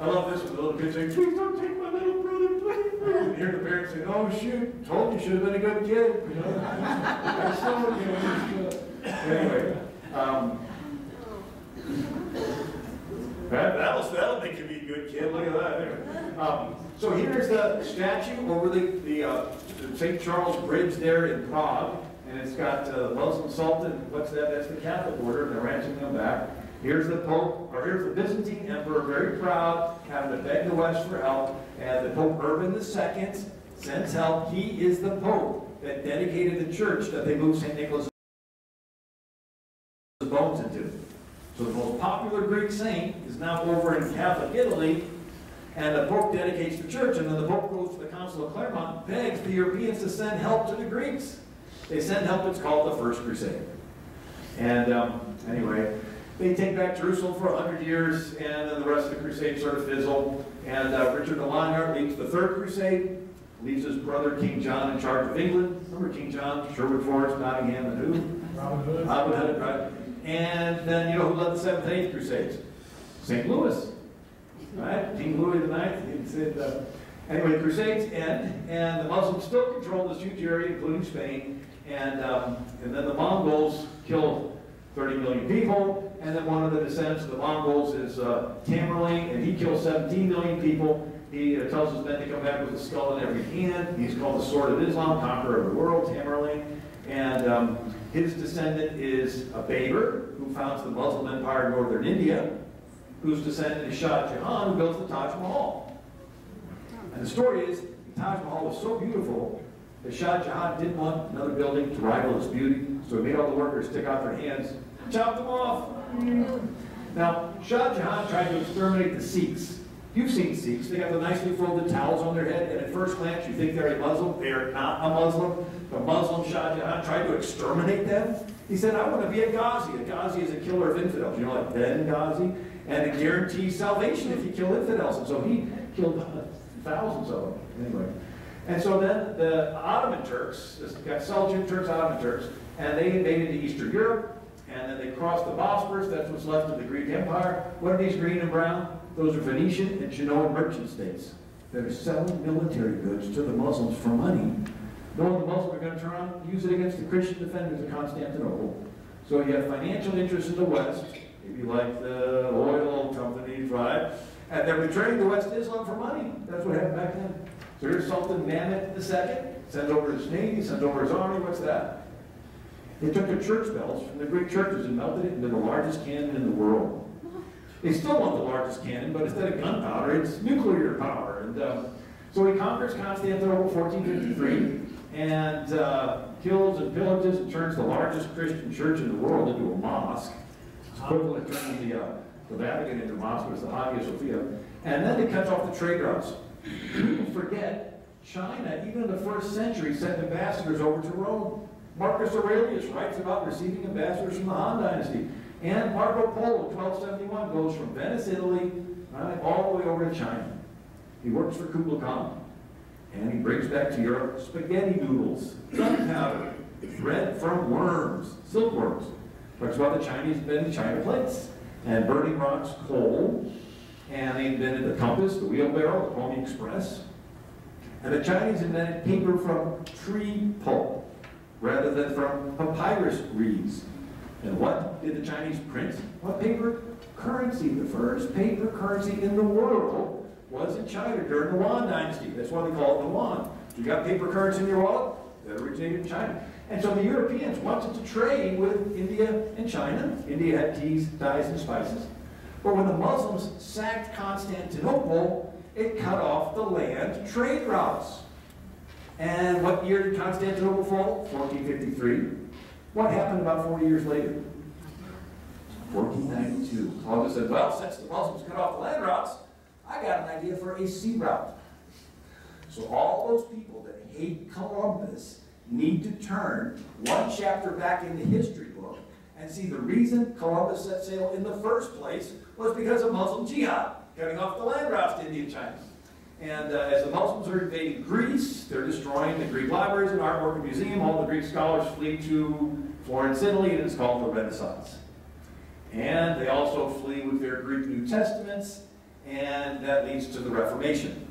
I love this with the little kids saying, please don't take my little brother, please. And hear the parents say, oh shoot, told you should have been a good kid. You know? I showed you. Anyway, that'll make you be a good kid. Look at that. Anyway. So here's the statue over the St. Charles Bridge there in Prague, and it's got the Muslim Sultan. What's that? That's the Catholic order, and they're ranching them back. Here's the Pope, or here's the Byzantine Emperor, very proud, having to beg the West for help, and the Pope Urban II sends help. He is the Pope that dedicated the church that they moved St. Nicholas' bones into. So the most popular Greek saint is now over in Catholic Italy, And the Pope dedicates the church, and then the Pope goes to the Council of Clermont, begs the Europeans to send help to the Greeks. They send help. It's called the First Crusade. And anyway, they take back Jerusalem for 100 years, and then the rest of the crusade sort of fizzled. And Richard de Lionheart leads the Third Crusade, leaves his brother King John in charge of England. Remember King John? Sherwood Forest, Nottingham, and who?
Robin Hood.
Robin Hood, right? And then you know who led the 7th and 8th Crusades? St. Louis, right? King Louis IX. He said, anyway, the Crusades end, and the Muslims still control this huge area, including Spain. And then the Mongols killed 30 million people, and then one of the descendants of the Mongols is Tamerlane, and he killed 17 million people. He tells his men to come back with a skull in every hand. He's called the Sword of Islam, conqueror of the world, Tamerlane. And his descendant is a Babur, who founds the Muslim Empire in northern India, whose descendant is Shah Jahan, who builds the Taj Mahal. And the story is, the Taj Mahal was so beautiful that Shah Jahan didn't want another building to rival its beauty, so he made all the workers stick out their hands and chop them off. Now, Shah Jahan tried to exterminate the Sikhs. You've seen Sikhs. They got the nicely folded towels on their head, and at first glance you think they're a Muslim. They are not a Muslim. The Muslim Shah Jahan tried to exterminate them. He said, I want to be a Ghazi. A Ghazi is a killer of infidels. You know, like Ben Ghazi? And it guarantees salvation if you kill infidels. And so he killed thousands of them. Anyway. And so then the Ottoman Turks, got Seljuk Turks, Ottoman Turks, and they invaded Eastern Europe, and then they crossed the Bosphorus. That's what's left of the Greek Empire. What are these green and brown? Those are Phoenician and Genoan merchant states that are selling military goods to the Muslims for money. Knowing the Muslims are going to turn around and use it against the Christian defenders of Constantinople. So you have financial interests in the West, maybe like the oil companies, right? And they're betraying the West Islam for money. That's what happened back then. So here's Sultan Mehmed II, sends over his navy, sends over his army. What's that? They took the church bells from the Greek churches and melted it into the largest cannon in the world. They still want the largest cannon, but instead of gunpowder, it's nuclear power. And so he conquers Constantinople in 1453 and kills and pillages and turns the largest Christian church in the world into a mosque. It's equivalent to turning the Vatican into a mosque, but it's the Hagia Sophia. And then he cuts off the trade routes. People forget, China, even in the 1st century, sent ambassadors over to Rome. Marcus Aurelius writes about receiving ambassadors from the Han Dynasty. And Marco Polo, 1271, goes from Venice, Italy, right, all the way over to China. He works for Kublai Khan. And he brings back to Europe spaghetti noodles, gunpowder, bread from worms, silkworms. Talks about the Chinese inventing China plates. And burning rocks, coal. And they invented the compass, the wheelbarrow, the Pony Express. And the Chinese invented paper from tree pulp, rather than from papyrus reeds. And what did the Chinese print? What paper? Currency. The first paper currency in the world was in China during the Yuan dynasty. That's why they call it the Yuan. So you got paper currency in your wallet? That originated in China. And so the Europeans wanted to trade with India and China. India had teas, dyes, and spices. But when the Muslims sacked Constantinople, it cut off the land trade routes. And what year did Constantinople fall? 1453. What happened about 40 years later? 1492. Columbus said, well, since the Muslims cut off the land routes, I got an idea for a sea route. So all those people that hate Columbus need to turn one chapter back in the history book and see the reason Columbus set sail in the first place was because of Muslim jihad, cutting off the land routes to India and China. And as the Muslims are invading Greece, they're destroying the Greek libraries and artwork and museum. All the Greek scholars flee to Florence, Italy, and it's called the Renaissance. And they also flee with their Greek New Testaments, and that leads to the Reformation.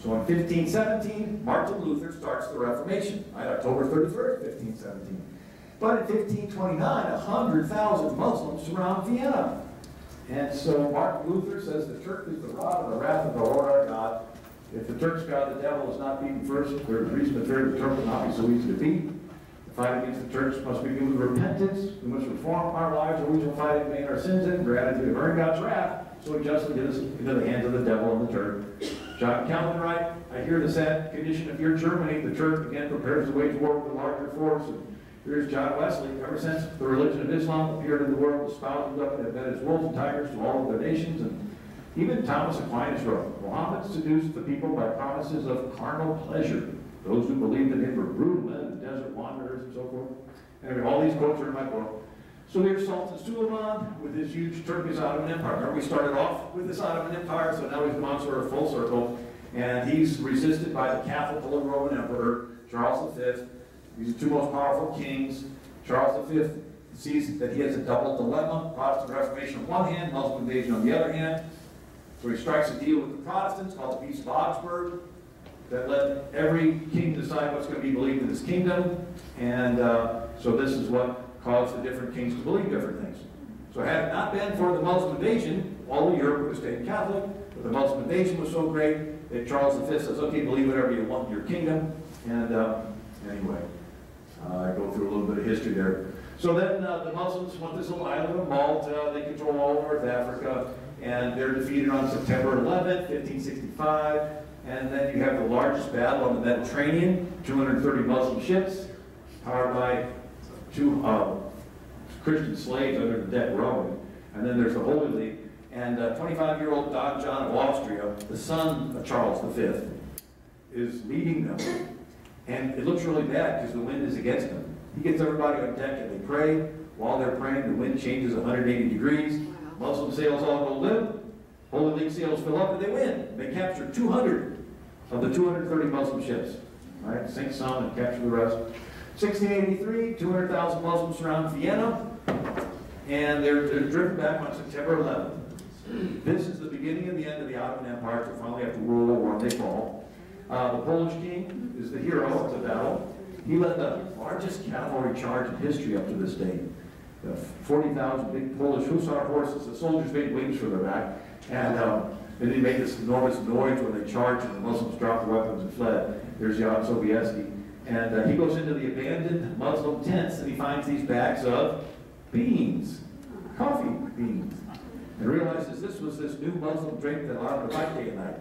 So in 1517, Martin Luther starts the Reformation, right? October 31st, 1517. But in 1529, 100,000 Muslims surround Vienna. And so Martin Luther says the Turk is the rod of the wrath of the Lord our God. If the Turk's God, the devil, is not beaten first, there's reason to fear the Turk will not be so easy to beat. The fight against the Turks must begin with repentance. We must reform our lives, or we shall fight and make our sins in gratitude to earn God's wrath, so he justly gives us into the hands of the devil and the Turk. John Calvin writes, I hear the sad condition of your Germany. The Turk again prepares to wage war with a larger force. And here's John Wesley. Ever since the religion of Islam appeared in the world, the spouses up and have been as wolves and tigers to all of their nations. And Even Thomas Aquinas wrote, Muhammad seduced the people by promises of carnal pleasure. Those who believed in him were brutal men, desert wanderers, and so forth. Anyway, all these quotes are in my book. So there's Sultan Suleiman with his huge Turkish Ottoman Empire. Remember, we started off with this Ottoman Empire, so now he's gone sort of full circle. And he's resisted by the Catholic Holy Roman Emperor, Charles V. He's the two most powerful kings. Charles V sees that he has a double dilemma, Protestant Reformation on one hand, Muslim invasion on the other hand. So he strikes a deal with the Protestants called the Peace of Augsburg that let every king decide what's going to be believed in his kingdom. And so this is what caused the different kings to believe different things. So had it not been for the Muslim invasion, all of Europe would have stayed Catholic, but the Muslim invasion was so great that Charles V says, okay, believe whatever you want in your kingdom. And anyway, I go through a little bit of history there. So then the Muslims want this little island of Malta. They control all North Africa, and they're defeated on September 11th, 1565. And then you have the largest battle on the Mediterranean, 230 Muslim ships, powered by two Christian slaves under the deck rowing. And then there's the Holy League. And 25-year-old Don John of Austria, the son of Charles V, is leading them. And it looks really bad because the wind is against them. He gets everybody on deck and they pray. While they're praying, the wind changes 180 degrees. Muslim sails all go limp. Holy League sails fill up and they win. They capture 200 of the 230 Muslim ships. Right? Sink some and capture the rest. 1683, 200,000 Muslims surround Vienna. And they're driven back on September 11th. This is the beginning and the end of the Ottoman Empire. So finally after World War I, they fall. The Polish king is the hero of the battle. He led the largest cavalry charge in history up to this day. 40,000 big Polish hussar horses. The soldiers made wings for their back. And then he made this enormous noise when they charged and the Muslims dropped their weapons and fled. There's Jan Sobieski. And he goes into the abandoned Muslim tents and he finds these bags of beans, coffee beans, and realizes this was this new Muslim drink that allowed them to fight day and night.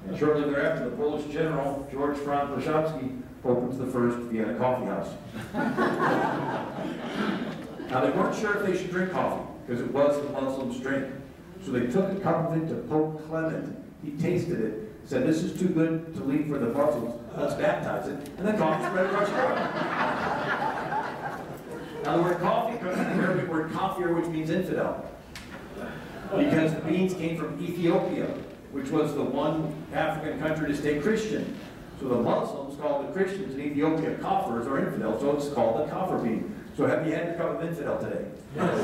And shortly thereafter, the Polish general, George Franz Warszawski, opens the first Vienna coffee house. Now, they weren't sure if they should drink coffee, because it was the Muslims' drink. So they took a cup of it to Pope Clement. He tasted it, said, this is too good to leave for the Muslims, let's baptize it, and then coffee spread across Europe. Now, the word coffee comes from the Arabic word kafir, which means infidel, because the beans came from Ethiopia, which was the one African country to stay Christian. So the Muslims called the Christians in Ethiopia kafirs or infidels, so it's called the kafir bean. So have you had your cup of infidel today? But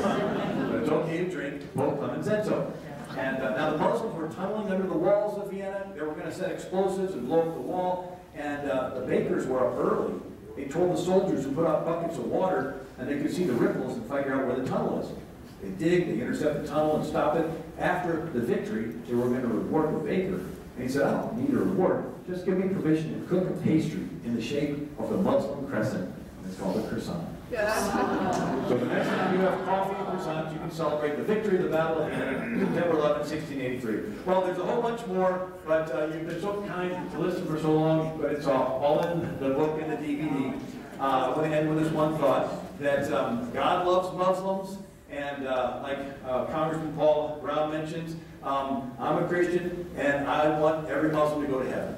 it's okay to drink. Pope Clement said so. And now the Muslims were tunneling under the walls of Vienna. They were going to set explosives and blow up the wall. And the bakers were up early. They told the soldiers to put out buckets of water, and they could see the ripples and figure out where the tunnel is. They dig, they intercept the tunnel and stop it. After the victory, they were going to reward the baker. And he said, I don't need a reward. Just give me permission to cook a pastry in the shape of the Muslim crescent. And it's called a croissant. So the next time you have coffee and croissants, you can celebrate the victory of the Battle of Vienna, September 11, 1683. Well, there's a whole bunch more, but you've been so kind to listen for so long, but it's all in the book and the DVD. I want to end with this one thought, that God loves Muslims, and like Congressman Paul Brown mentions, I'm a Christian, and I want every Muslim to go to heaven.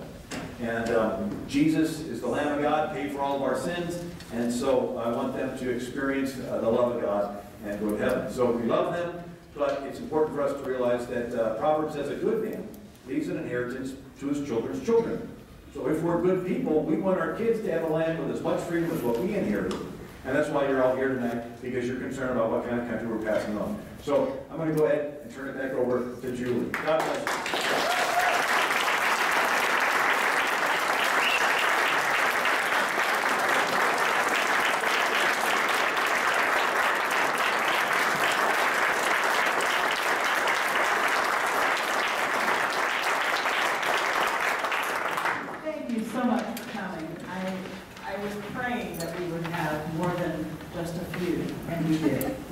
And Jesus is the Lamb of God, paid for all of our sins, and so I want them to experience the love of God and go to heaven. So we love them, but it's important for us to realize that Proverbs says a good man leaves an inheritance to his children's children. So if we're good people, we want our kids to have a land with as much freedom as what we inherited. And that's why you're all here tonight, because you're concerned about what kind of country we're passing on. So I'm going to go ahead and turn it back over to Julie. God bless you.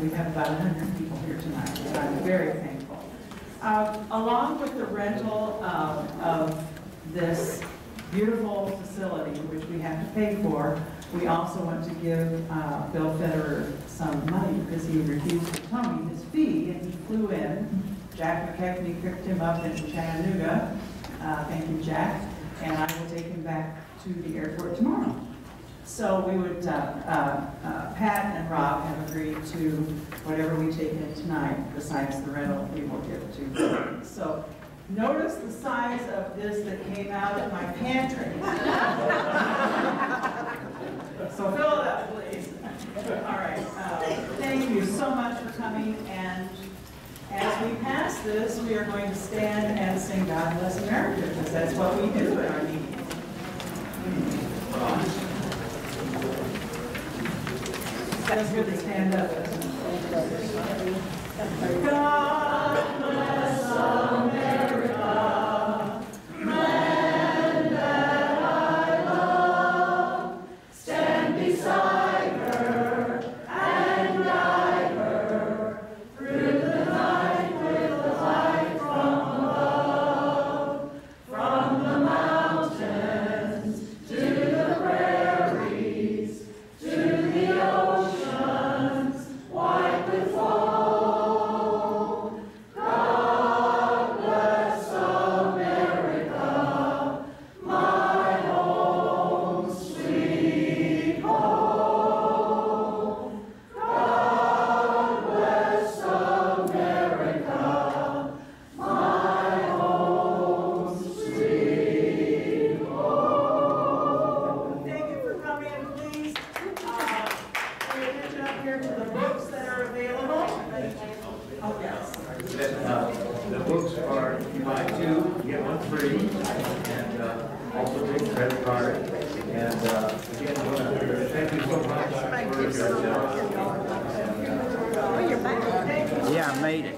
We have about 100 people here tonight, so I'm very thankful. Along with the rental of this beautiful facility, which we have to pay for, we also want to give Bill Federer some money because he refused to tell me his fee, and he flew in Jack McKechnie picked him up in Chattanooga. Thank you, Jack. And I will take him back to the airport tomorrow. So we would, Pat and Rob have agreed to whatever we take in tonight, besides the rental, we will give to. So notice the size of this that came out of my pantry. So fill it up, please. All right, thank you so much for coming, and as we pass this, we are going to stand and sing God Bless America, because that's what we do at our meetings. That's good to stand up, isn't it? God bless America, land that I love. Stand beside her and guide her through the night with the light from above. From the mountains to the prairies, to the oceans white with foam. God bless America, my home, sweet home. God bless America, my home, sweet home. Thank you for coming, please. Pay attention up here to the books that are available. Oh, yes.
The books are, if you buy two, you get one free, and also take a credit card. And again, thank you so much for your
Yeah, I made it.